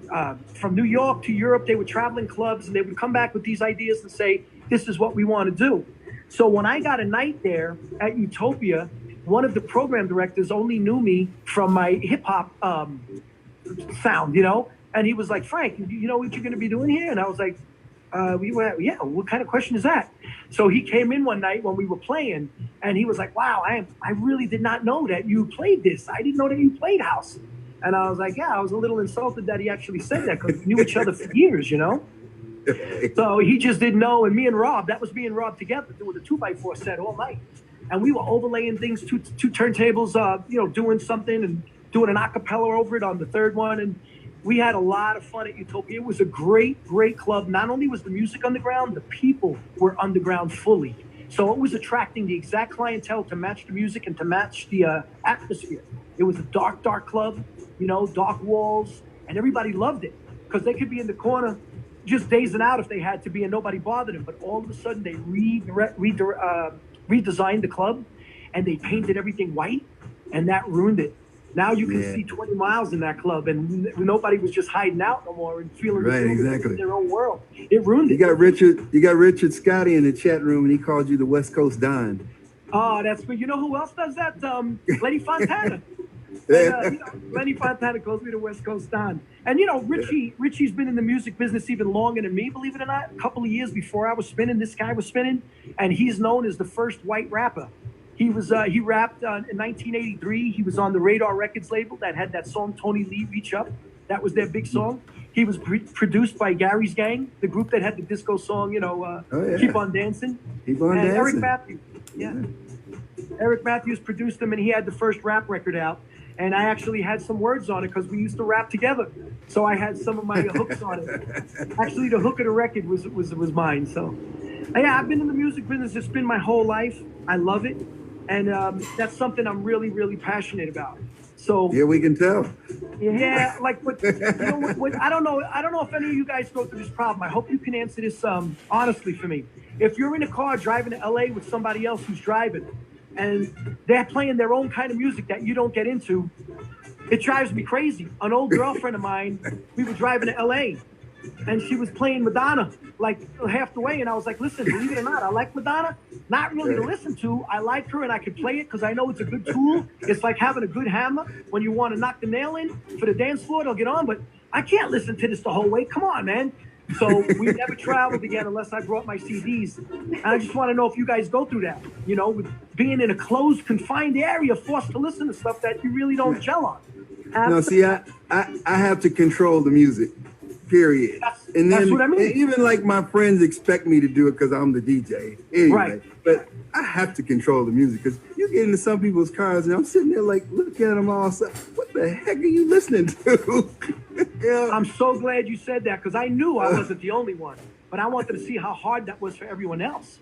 from New York to Europe, they were traveling clubs, and they would come back with these ideas and say, this is what we want to do. So when I got a night there at Utopia, one of the program directors only knew me from my hip hop sound, you know, and he was like, Frank, you know what you're going to be doing here? And I was like, yeah, what kind of question is that? So he came in one night when we were playing, and he was like, wow, I really did not know that you played this. I didn't know that you played house. And I was like, yeah, I was a little insulted that he actually said that, because we knew each other for years, you know? So he just didn't know. And me and Rob, that was me and Rob together doing a 2x4 set all night. And we were overlaying things, two turntables, you know, doing something and doing an acapella over it on the third one. And we had a lot of fun at Utopia. It was a great, great club. Not only was the music underground, the people were underground fully. So it was attracting the exact clientele to match the music and to match the atmosphere. It was a dark, dark club, you know, dark walls, and everybody loved it, because they could be in the corner just dazing out if they had to be, and nobody bothered them. But all of a sudden, they redesigned the club, and they painted everything white, and that ruined it. Now you can see 20 miles in that club, and nobody was just hiding out no more and feeling in their own world. It ruined it. You got Richard Scotty in the chat room, and he called you the West Coast Don. Oh, that's good. You know who else does that? Lenny Fontana. You know, Lenny Fontana calls me the West Coast Don. And, you know, Richie's been in the music business even longer than me, believe it or not. A couple of years before I was spinning, this guy was spinning, and he's known as the first white rapper. He rapped in 1983. He was on the Radar Records label that had that song, Tony Lee, Reach Up. That was their big song. He was produced by Gary's Gang, the group that had the disco song, you know, Keep On Dancing. Keep On Dancing. Eric Matthews, Eric Matthews produced him, and he had the first rap record out. And I actually had some words on it, because we used to rap together. So I had some of my hooks on it. Actually, the hook of the record was mine. So, yeah, I've been in the music business. It's been my whole life. I love it. And that's something I'm really, really passionate about. So yeah, we can tell. Yeah, like what, you know, what I don't know if any of you guys go through this problem. I hope you can answer this honestly for me. If you're in a car driving to LA with somebody else who's driving, and they're playing their own kind of music that you don't get into, It drives me crazy. An old girlfriend of mine, we were driving to LA and she was playing Madonna like half the way. And I was like, listen, believe it or not, I like Madonna. Not really to listen to. I like her and I could play it because I know it's a good tool. It's like having a good hammer. When you want to knock the nail in for the dance floor, it'll get on. But I can't listen to this the whole way. Come on, man. So we never traveled again unless I brought my CDs. And I just want to know if you guys go through that, you know, with being in a closed, confined area, forced to listen to stuff that you really don't gel on. No, see, I have to control the music, period. And then that's what I mean. Even like my friends expect me to do it because I'm the DJ. Anyway, Right. But I have to control the music because you get into some people's cars and I'm sitting there like looking at them all. So, what the heck are you listening to? Yeah. I'm so glad you said that because I knew I wasn't the only one. But I wanted to see how hard that was for everyone else.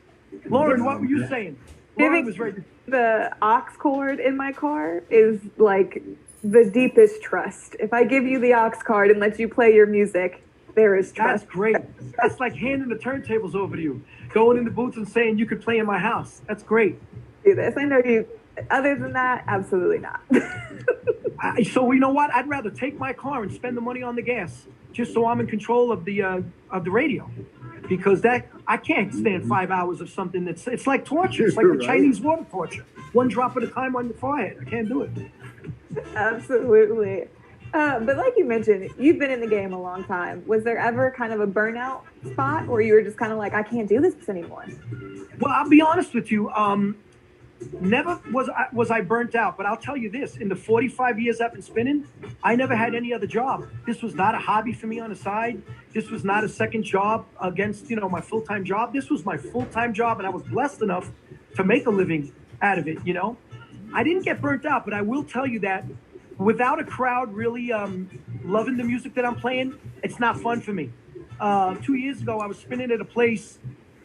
Lauren, what were you saying? Lauren was ready. The aux cord in my car is like the deepest trust. If I give you the aux cord and let you play your music, there is trust. That's great. That's like handing the turntables over to you, going in the booth and saying you could play in my house. That's great. Do this. I know you. Other than that, absolutely not. So you know what? I'd rather take my car and spend the money on the gas, just so I'm in control of the radio, because that I can't stand 5 hours of something it's like torture. It's like the Chinese water torture. One drop at a time on your forehead. I can't do it. Absolutely. But like you mentioned, you've been in the game a long time. Was there ever kind of a burnout spot where you were just kind of like, I can't do this anymore? Well, I'll be honest with you. Never was I burnt out, but I'll tell you this: in the 45 years I've been spinning, I never had any other job. This was not a hobby for me on the side. This was not a second job against, you know, my full-time job. This was my full-time job, and I was blessed enough to make a living out of it. You know, I didn't get burnt out, but I will tell you that without a crowd really loving the music that I'm playing, it's not fun for me. 2 years ago, I was spinning at a place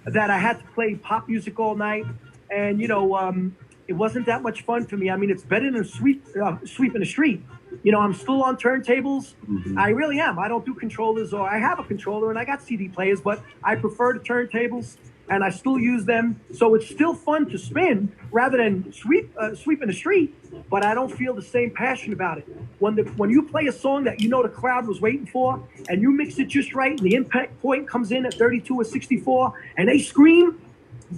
that I had to play pop music all night. And, you know, it wasn't that much fun for me. I mean, it's better than sweeping the street. You know, I'm still on turntables. Mm-hmm. I really am. I don't do controllers, or I have a controller and I got CD players, but I prefer the turntables and I still use them. So it's still fun to spin rather than sweeping the street, but I don't feel the same passion about it. When you play a song that you know the crowd was waiting for and you mix it just right and the impact point comes in at 32 or 64 and they scream,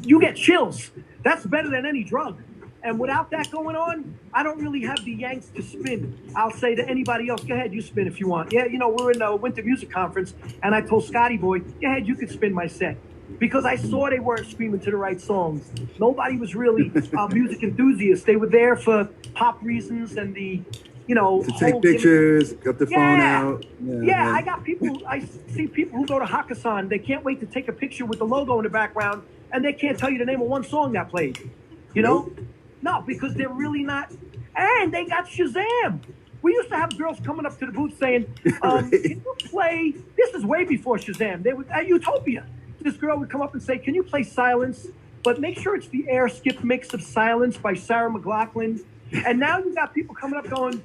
you get chills. That's better than any drug. And without that going on, I don't really have the yanks to spin. I'll say to anybody else, go ahead, you spin if you want. Yeah, you know, we're in a winter music conference, and I told Scotty Boy, go ahead, you could spin my set. Because I saw they weren't screaming to the right songs. Nobody was really music enthusiasts. They were there for pop reasons and the, you know. To take pictures, got the phone out. Yeah, I see people who go to Hakkasan, they can't wait to take a picture with the logo in the background, and they can't tell you the name of one song that played. You know? No, because they're really not. And they got Shazam. We used to have girls coming up to the booth saying, can you play, this is way before Shazam. They would, at Utopia, this girl would come up and say, can you play Silence? But make sure it's the air skip mix of Silence by Sarah McLachlan. And now you got people coming up going,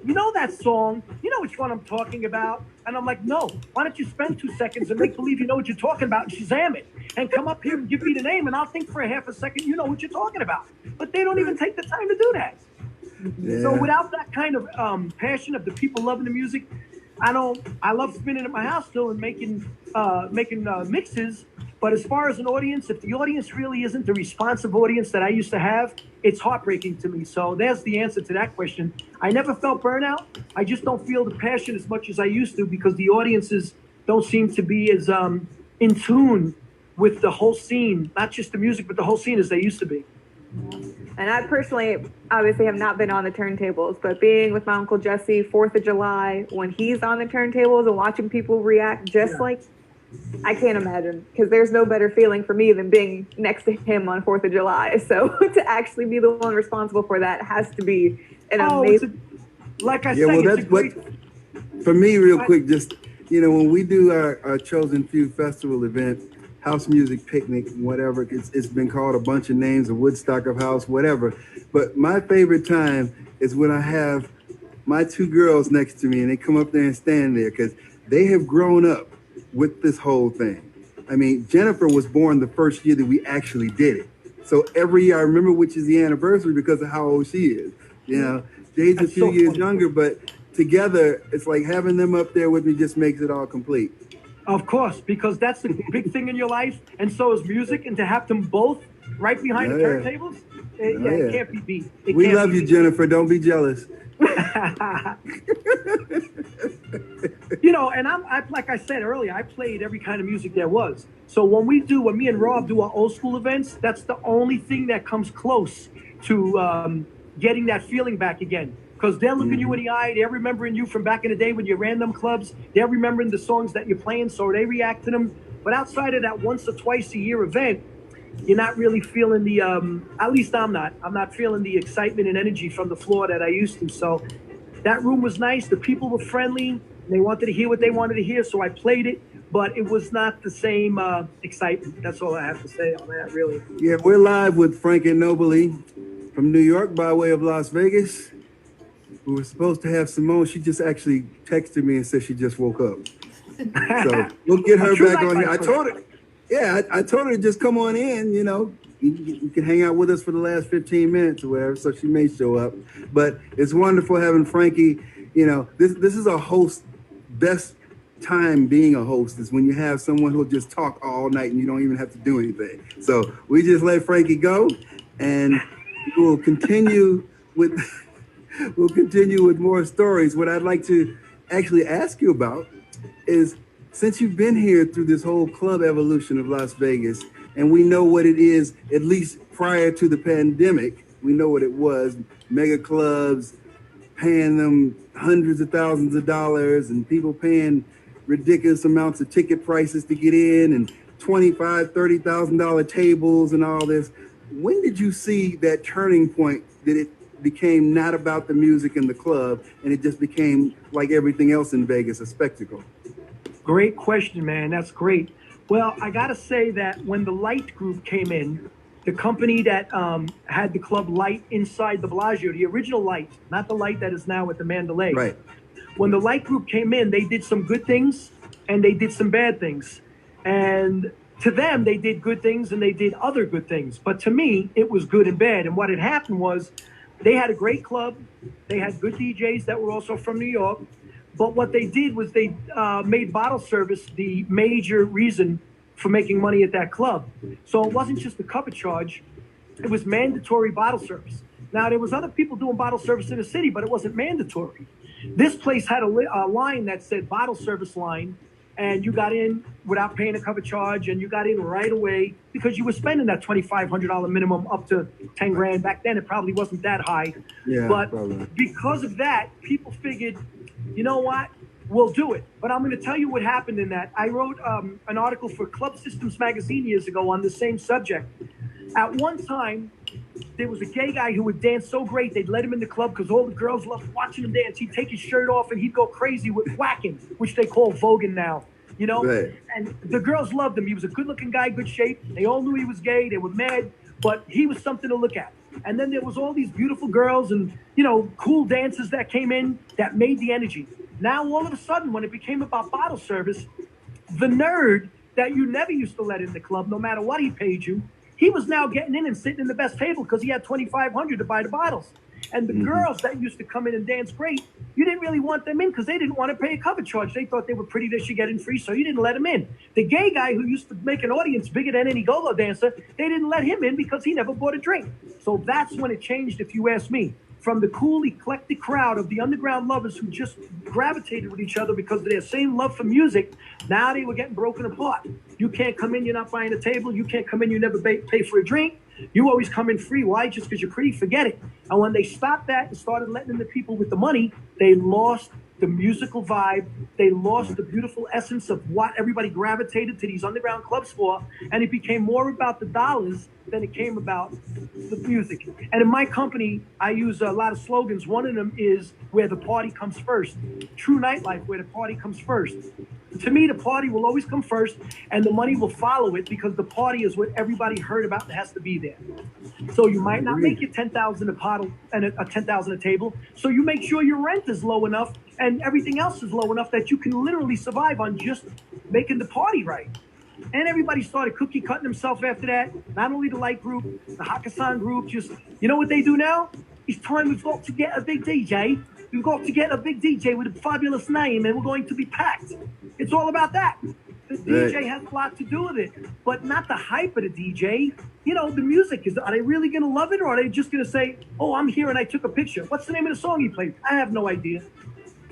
you know that song, you know which one I'm talking about. And I'm like, no, why don't you spend 2 seconds and make believe you know what you're talking about and Shazam it and come up here and give me the name and I'll think for a half a second you know what you're talking about. But they don't even take the time to do that. Yeah. So without that kind of passion of the people loving the music, I love spinning at my house still and making mixes. But as far as an audience, if the audience really isn't the responsive audience that I used to have, it's heartbreaking to me. So there's the answer to that question. I never felt burnout. I just don't feel the passion as much as I used to because the audiences don't seem to be as in tune with the whole scene, not just the music, but the whole scene as they used to be. And I personally, obviously, have not been on the turntables, but being with my Uncle Jesse, 4th of July, when he's on the turntables and watching people react like, I can't imagine, because there's no better feeling for me than being next to him on 4th of July. So to actually be the one responsible for that has to be an amazing. Like I said, that's what, for me, real quick, just, you know, when we do our Chosen Few festival event, house music picnic, whatever, it's been called a bunch of names, a Woodstock of house, whatever. But my favorite time is when I have my 2 girls next to me and they come up there and stand there because they have grown up with this whole thing. I mean, Jennifer was born the first year that we actually did it. So every year I remember which is the anniversary because of how old she is. You know, Dave's a That's few so years funny. younger, but together, it's like having them up there with me just makes it all complete. Of course, because that's a big thing in your life, and so is music, and to have them both right behind the Oh, yeah. turntables, Oh, it yeah. can't be beat. It We can't love be you, beat. Jennifer. Don't be jealous. You know, and I like I said earlier, I played every kind of music there was. So when me and Rob do our old school events, that's the only thing that comes close to getting that feeling back again. Because they're looking you in the eye, they're remembering you from back in the day when you ran them clubs, they're remembering the songs that you're playing, so they react to them. But outside of that once or twice a year event, you're not really feeling the at least I'm not feeling the excitement and energy from the floor that I used to. So that room was nice, the people were friendly, they wanted to hear what they wanted to hear, so I played it, but it was not the same excitement. That's all I have to say on that, really. Yeah, we're live with Frankie Anobile from New York by way of Las Vegas. We were supposed to have Simone. She just actually texted me and said she just woke up. So we'll get her back on here. I told her, I told her to just come on in, you know. You can hang out with us for the last 15 minutes or whatever, so she may show up. But it's wonderful having Frankie. You know, this is a host. Best time being a host is when you have someone who'll just talk all night and you don't even have to do anything. So we just let Frankie go, and we'll continue with more stories. What I'd like to actually ask you about is, since you've been here through this whole club evolution of Las Vegas, and we know what it is, at least prior to the pandemic, we know what it was, mega clubs, paying them hundreds of thousands of dollars and people paying ridiculous amounts of ticket prices to get in, and $25,000, $30,000 tables and all this. When did you see that turning point that it became not about the music in the club and it just became, like everything else in Vegas, a spectacle? Great question, man. That's great. Well, I got to say that when the Light Group came in, the company that had the club Light inside the Bellagio, the original Light, not the Light that is now at the Mandalay. Right. When the Light Group came in, they did some good things and they did some bad things. And to them, they did good things and they did other good things. But to me, it was good and bad. And what had happened was they had a great club. They had good DJs that were also from New York. But what they did was they made bottle service the major reason for making money at that club. So it wasn't just the cover charge, it was mandatory bottle service. Now, there was other people doing bottle service in the city, but it wasn't mandatory. This place had a line that said bottle service line, and you got in without paying a cover charge, and you got in right away because you were spending that $2,500 minimum up to 10 grand. Back then, it probably wasn't that high. Yeah, but probably. Because of that, people figured, you know what? We'll do it. But I'm going to tell you what happened in that. I wrote an article for Club Systems magazine years ago on the same subject. At one time, there was a gay guy who would dance so great, they'd let him in the club because all the girls loved watching him dance. He'd take his shirt off and he'd go crazy with whacking, which they call voguing now, you know? Right. And the girls loved him. He was a good-looking guy, good shape. They all knew he was gay. They were mad, but he was something to look at. And then there was all these beautiful girls and, you know, cool dancers that came in that made the energy. Now, all of a sudden, when it became about bottle service, the nerd that you never used to let in the club, no matter what he paid you, he was now getting in and sitting in the best table because he had $2,500 to buy the bottles. And the girls that used to come in and dance great, you didn't really want them in because they didn't want to pay a cover charge. They thought they were pretty, they should get in free, so you didn't let them in. The gay guy who used to make an audience bigger than any go-go dancer, they didn't let him in because he never bought a drink. So that's when it changed, if you ask me. From the cool, eclectic crowd of the underground lovers who just gravitated with each other because of their same love for music, now they were getting broken apart. You can't come in, you're not buying a table. You can't come in, you never pay for a drink. You always come in free. Why? Just because you're pretty? Forget it. And when they stopped that and started letting in the people with the money, they lost the musical vibe. They lost the beautiful essence of what everybody gravitated to these underground clubs for. And it became more about the dollars than it came about the music. And in my company, I use a lot of slogans. One of them is where the party comes first. True nightlife, where the party comes first. To me, the party will always come first, and the money will follow it because the party is what everybody heard about and has to be there. So you might not make your $10,000 a bottle and a $10,000 a table. So you make sure your rent is low enough and everything else is low enough that you can literally survive on just making the party right. And everybody started cookie cutting themselves after that. Not only the Light Group, the Hakkasan group, just, you know what they do now? it's time we've got to get a big DJ. We've got to get a big DJ with a fabulous name, and we're going to be packed. It's all about that. The DJ has a lot to do with it, but not the hype of the DJ. You know, the music are they really going to love it, or are they just going to say, oh, I'm here and I took a picture? What's the name of the song you played? I have no idea.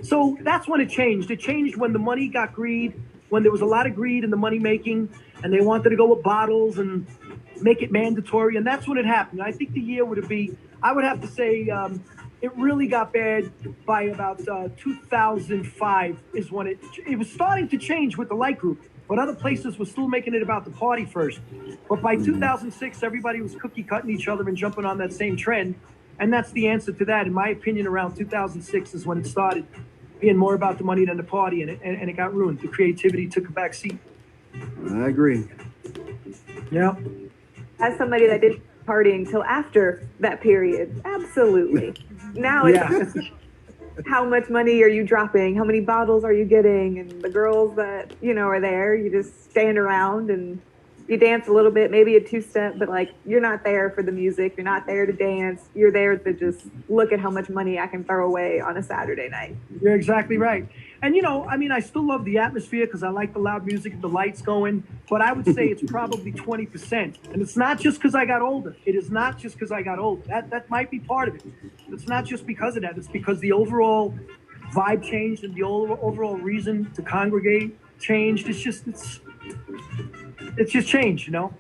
So that's when it changed. It changed when the money got greed, when there was a lot of greed in the money making, and they wanted to go with bottles and make it mandatory, and that's when it happened. I think the year would be, I would have to say, it really got bad by about 2005 is when it was starting to change with the light group, but other places were still making it about the party first. But by 2006, everybody was cookie cutting each other and jumping on that same trend, and that's the answer to that. In my opinion, around 2006 is when it started being more about the money than the party, and it got ruined. The creativity took a back seat. I agree. Yeah. As somebody that didn't partying till after that period, absolutely. Now it's how much money are you dropping? How many bottles are you getting? And the girls that, you know, are there, you just stand around and you dance a little bit, maybe a two-step, but like you're not there for the music. You're not there to dance. You're there to just look at how much money I can throw away on a Saturday night. You're exactly right. And, you know, I mean, I still love the atmosphere because I like the loud music and the lights going, but I would say it's probably 20%. And it's not just because I got older. It is not just because I got older. That might be part of it. It's not just because of that. It's because the overall vibe changed and the overall reason to congregate changed. It's just changed, you know?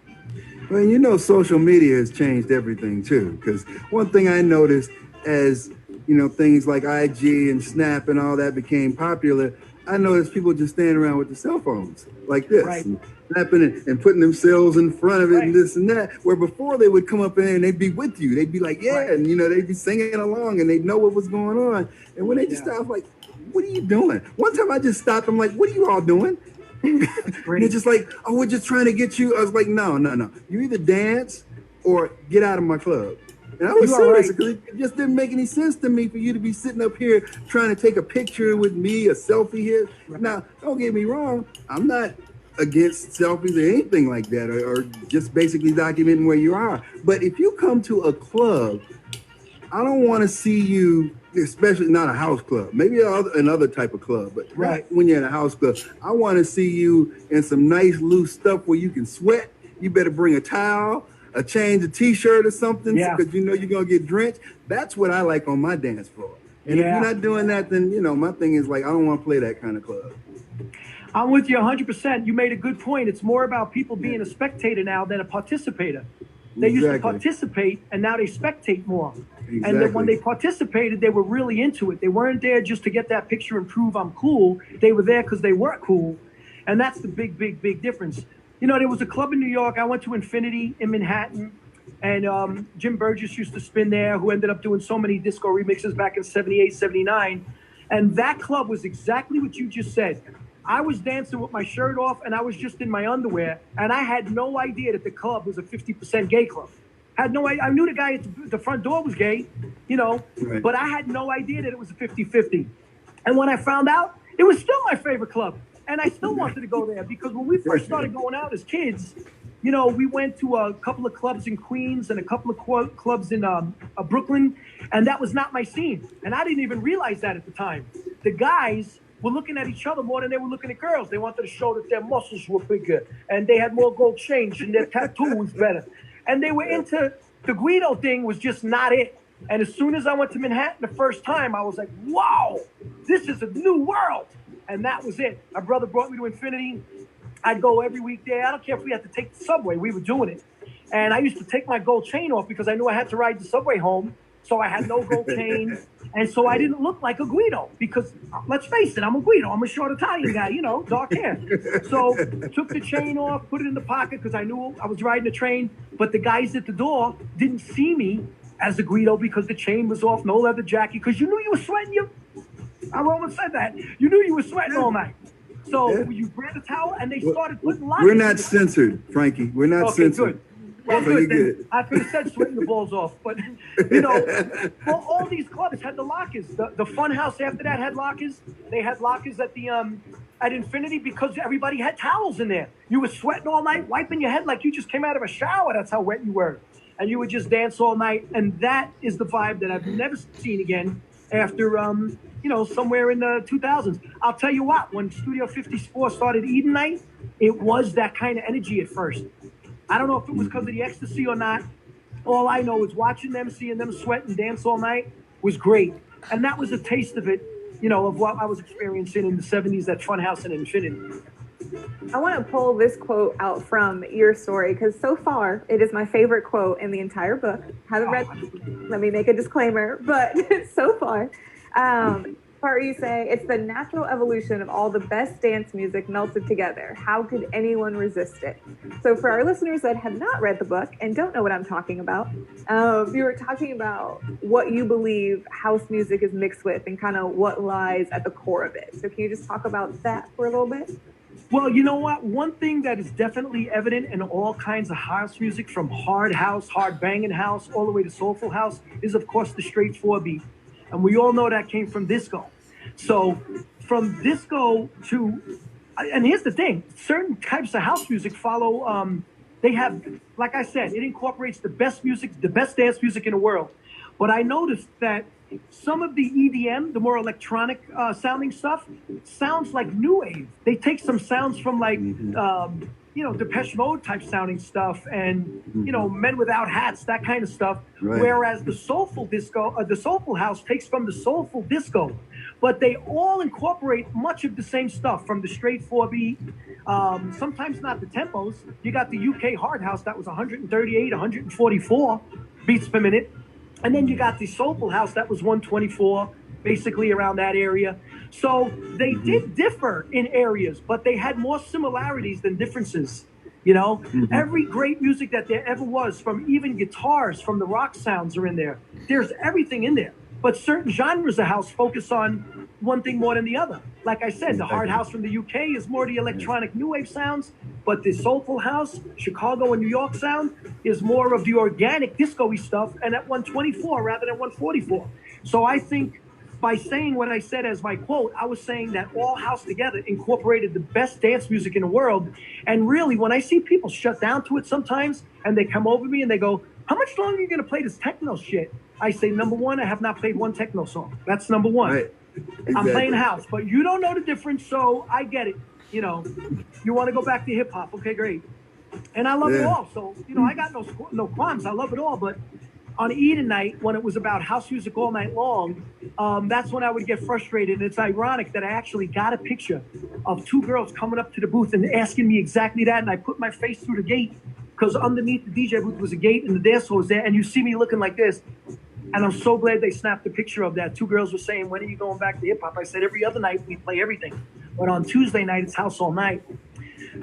Well, you know, social media has changed everything too. Because one thing I noticed as, you know, things like IG and Snap and all that became popular, I noticed people just standing around with their cell phones like this, Right. and snapping it and putting themselves in front of it, Right. and this and that. Where before they would come up in and they'd be with you. They'd be like, yeah, Right. and, you know, they'd be singing along and they'd know what was going on. And when they just stopped, like, what are you doing? One time I just stopped. I'm like, what are you all doing? And they're just like, oh, we're just trying to get you. I was like, no. You either dance or get out of my club. And I was serious because it just didn't make any sense to me for you to be sitting up here trying to take a picture with me, a selfie here. Right. Now, don't get me wrong. I'm not against selfies or anything like that, or just basically documenting where you are. But if you come to a club, I don't want to see you, especially not a house club, maybe another type of club, but right when you're in a house club, I want to see you in some nice loose stuff where you can sweat. You better bring a towel, a change, a t-shirt or something, because you know you're going to get drenched. That's what I like on my dance floor. And if you're not doing that, then, you know, my thing is like, I don't want to play that kind of club. I'm with you 100%. You made a good point. It's more about people being a spectator now than a participator. They used to participate, and now they spectate more. And then when they participated, they were really into it. They weren't there just to get that picture and prove I'm cool. They were there because they were cool. And that's the big difference. You know, there was a club in New York. I went to Infinity in Manhattan, and Jim Burgess used to spin there, who ended up doing so many disco remixes back in 78, 79. And that club was exactly what you just said. I was dancing with my shirt off, and I was just in my underwear, and I had no idea that the club was a 50% gay club. I knew the guy at the front door was gay, you know, but I had no idea that it was a 50-50. And when I found out, it was still my favorite club. And I still wanted to go there because when we first started going out as kids, you know, we went to a couple of clubs in Queens and a couple of clubs in Brooklyn, and that was not my scene. And I didn't even realize that at the time. The guys were looking at each other more than they were looking at girls. They wanted to show that their muscles were bigger and they had more gold chains and their tattoo was better. And they were into the Guido thing was just not it. And as soon as I went to Manhattan the first time, I was like, wow, this is a new world. And that was it. My brother brought me to Infinity. I'd go every week there. I don't care if we had to take the subway. We were doing it. And I used to take my gold chain off because I knew I had to ride the subway home. So I had no gold chain. And so I didn't look like a Guido because, let's face it, I'm a Guido. I'm a short Italian guy, you know, dark hair. So took the chain off, put it in the pocket because I knew I was riding the train. But the guys at the door didn't see me as a Guido because the chain was off, no leather jacket, because you knew you were sweating. I almost said that. You knew you were sweating all night. So you grabbed a towel and they started putting lockers. We're not censored, Frankie. We're not censored. Good. Well, good. Then I could have said sweating the balls off, but you know, well, all these clubs had the lockers. The Fun House after that had lockers. They had lockers at the at Infinity because everybody had towels in there. You were sweating all night, wiping your head like you just came out of a shower. That's how wet you were. and you would just dance all night. And that is the vibe that I've never seen again after, somewhere in the 2000s. I'll tell you what, when Studio 54 started Eden Night, it was that kind of energy at first. I don't know if it was because of the ecstasy or not. All I know is watching them, seeing them sweat and dance all night was great. And that was a taste of it, of what I was experiencing in the 70s at Funhouse and Infinity. I want to pull this quote out from your story because so far it is my favorite quote in the entire book. Haven't read, let me make a disclaimer, but so far, part you say, it's the natural evolution of all the best dance music melted together. How could anyone resist it? So for our listeners that have not read the book and don't know what I'm talking about, you were talking about what you believe house music is mixed with and kind of what lies at the core of it. So can you just talk about that for a little bit? Well, you know what? One thing that is definitely evident in all kinds of house music, from hard house, hard banging house, all the way to soulful house, is of course the straight 4 beat. And we all know that came from disco. So from disco to, and here's the thing, certain types of house music follow, they have, like I said, it incorporates the best music, the best dance music in the world. But I noticed that some of the EDM, the more electronic sounding stuff, sounds like new wave. They take some sounds from like, Depeche Mode type sounding stuff and, Men Without Hats, that kind of stuff. Right. Whereas the soulful disco, the soulful house takes from the soulful disco. But they all incorporate much of the same stuff from the straight 4 beat, sometimes not the tempos. You got the UK hard house that was 138, 144 beats per minute. And then you got the soulful house that was 124, basically around that area. So they did differ in areas, but they had more similarities than differences. Every great music that there ever was, from even guitars, from the rock sounds are in there. There's everything in there. But certain genres of house focus on one thing more than the other. Like I said, the hard house from the UK is more the electronic new wave sounds, but the soulful house, Chicago and New York sound, is more of the organic disco-y stuff, and at 124 rather than 144. So I think by saying what I said as my quote, I was saying that all house together incorporated the best dance music in the world. And really, when I see people shut down to it sometimes, and they come over me and they go, "How much longer are you going to play this techno shit?" I say, number one, I have not played one techno song. That's number one. Right. Exactly. I'm playing house, but you don't know the difference, so I get it. You want to go back to hip hop. Okay, great. And I love it all. So, I got no qualms. I love it all. But on Eden Night, when it was about house music all night long, that's when I would get frustrated. And it's ironic that I actually got a picture of two girls coming up to the booth and asking me exactly that. And I put my face through the gate because underneath the DJ booth was a gate and the dance floor was there. And you see me looking like this. And I'm so glad they snapped a picture of that. Two girls were saying, "When are you going back to hip hop?" I said, "Every other night we play everything. But on Tuesday night, it's house all night."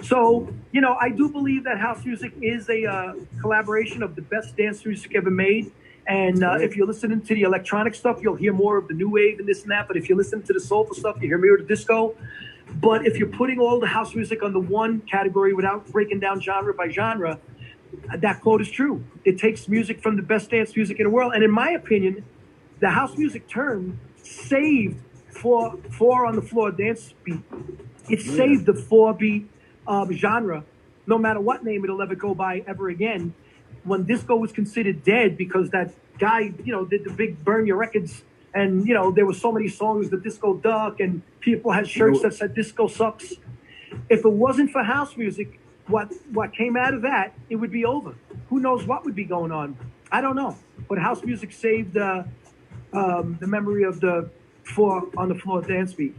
So, I do believe that house music is a collaboration of the best dance music ever made. And if you're listening to the electronic stuff, you'll hear more of the new wave and this and that. But if you're listening to the soulful stuff, you hear more of the disco. But if you're putting all the house music under one category without breaking down genre by genre, that quote is true. It takes music from the best dance music in the world. And in my opinion, the house music term saved four on the floor dance beat. It saved the 4 beat genre, no matter what name it'll ever go by ever again. When disco was considered dead because that guy, did the big burn your records, and there were so many songs, the disco duck, and people had shirts that said disco sucks. If it wasn't for house music, what came out of that, it would be over. Who knows what would be going on? I don't know. But house music saved the memory of the 4 on the floor dance beat.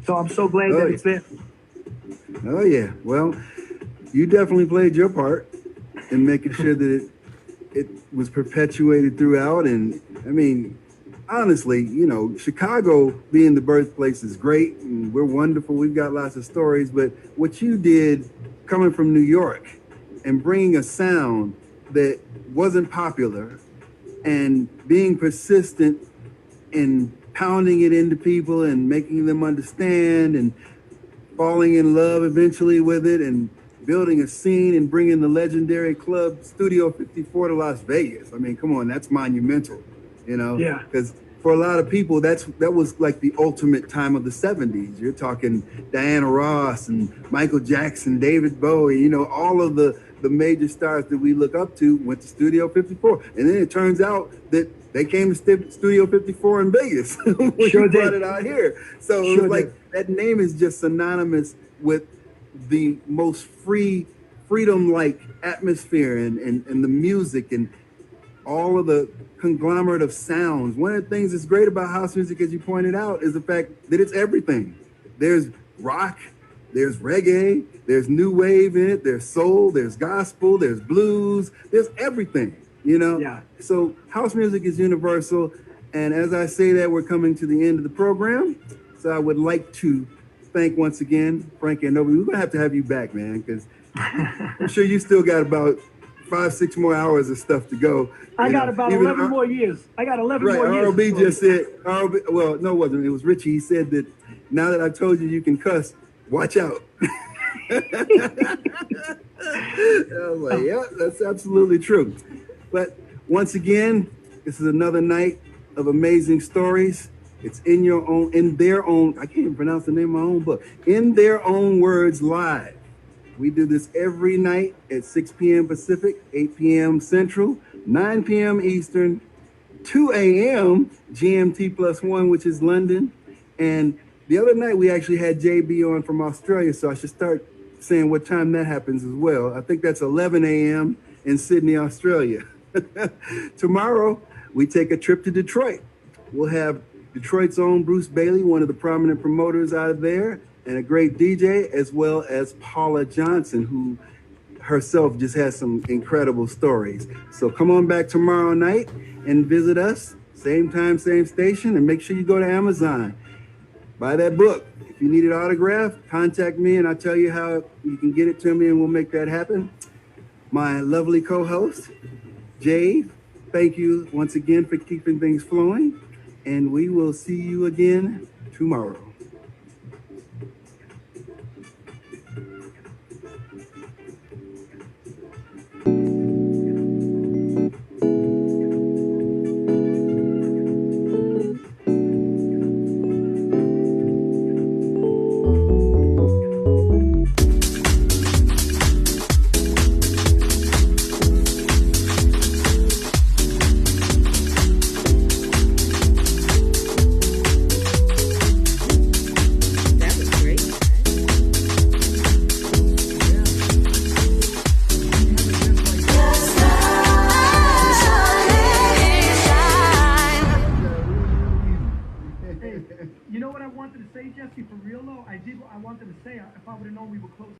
So I'm so glad that it's there. Oh yeah. Well, you definitely played your part in making sure that it was perpetuated throughout. And I mean, honestly, Chicago being the birthplace is great and we're wonderful. We've got lots of stories, but what you did coming from New York and bringing a sound that wasn't popular and being persistent in pounding it into people and making them understand and falling in love eventually with it and building a scene and bringing the legendary club Studio 54 to Las Vegas. I mean, come on, that's monumental, Yeah. Because for a lot of people, that was like the ultimate time of the 70s. You're talking Diana Ross and Michael Jackson, David Bowie, all of the the major stars that we look up to went to Studio 54. And then it turns out that they came to Studio 54 in Vegas when Sure you brought did. it out here. So it Sure was like did. that name is just synonymous with the most freedom-like atmosphere and the music and all of the conglomerate of sounds. One of the things that's great about house music, as you pointed out, is the fact that it's everything. There's rock, there's reggae, there's new wave in it, there's soul, there's gospel, there's blues, there's everything, you know? Yeah. So house music is universal. And as I say that, we're coming to the end of the program. So I would like to thank once again, Frankie Anobile. We're gonna have you back, man, because I'm sure you still got about 5-6 more hours of stuff to go. I got about 11 more years. I got 11 more years. RLB just said, well, no, it wasn't. It was Richie. He said that now that I've told you you can cuss, watch out. I was like, yeah, that's absolutely true. But once again, this is another night of amazing stories. It's in their own, I can't even pronounce the name of my own book, In Their Own Words Live. We do this every night at 6 p.m. Pacific, 8 p.m. Central, 9 p.m. Eastern, 2 a.m. GMT +1, which is London. And the other night we actually had JB on from Australia, so I should start saying what time that happens as well. I think that's 11 a.m. in Sydney, Australia. Tomorrow, we take a trip to Detroit. We'll have Detroit's own Bruce Bailey, one of the prominent promoters out of there, and a great DJ, as well as Paula Johnson, who herself just has some incredible stories. So come on back tomorrow night and visit us, same time, same station, and make sure you go to Amazon. Buy that book. If you need it autographed, contact me and I'll tell you how you can get it to me and we'll make that happen. My lovely co-host, Jade, thank you once again for keeping things flowing, and we will see you again tomorrow. You know what I wanted to say, Jesse? For real though, I wanted to say if I would have known we were close.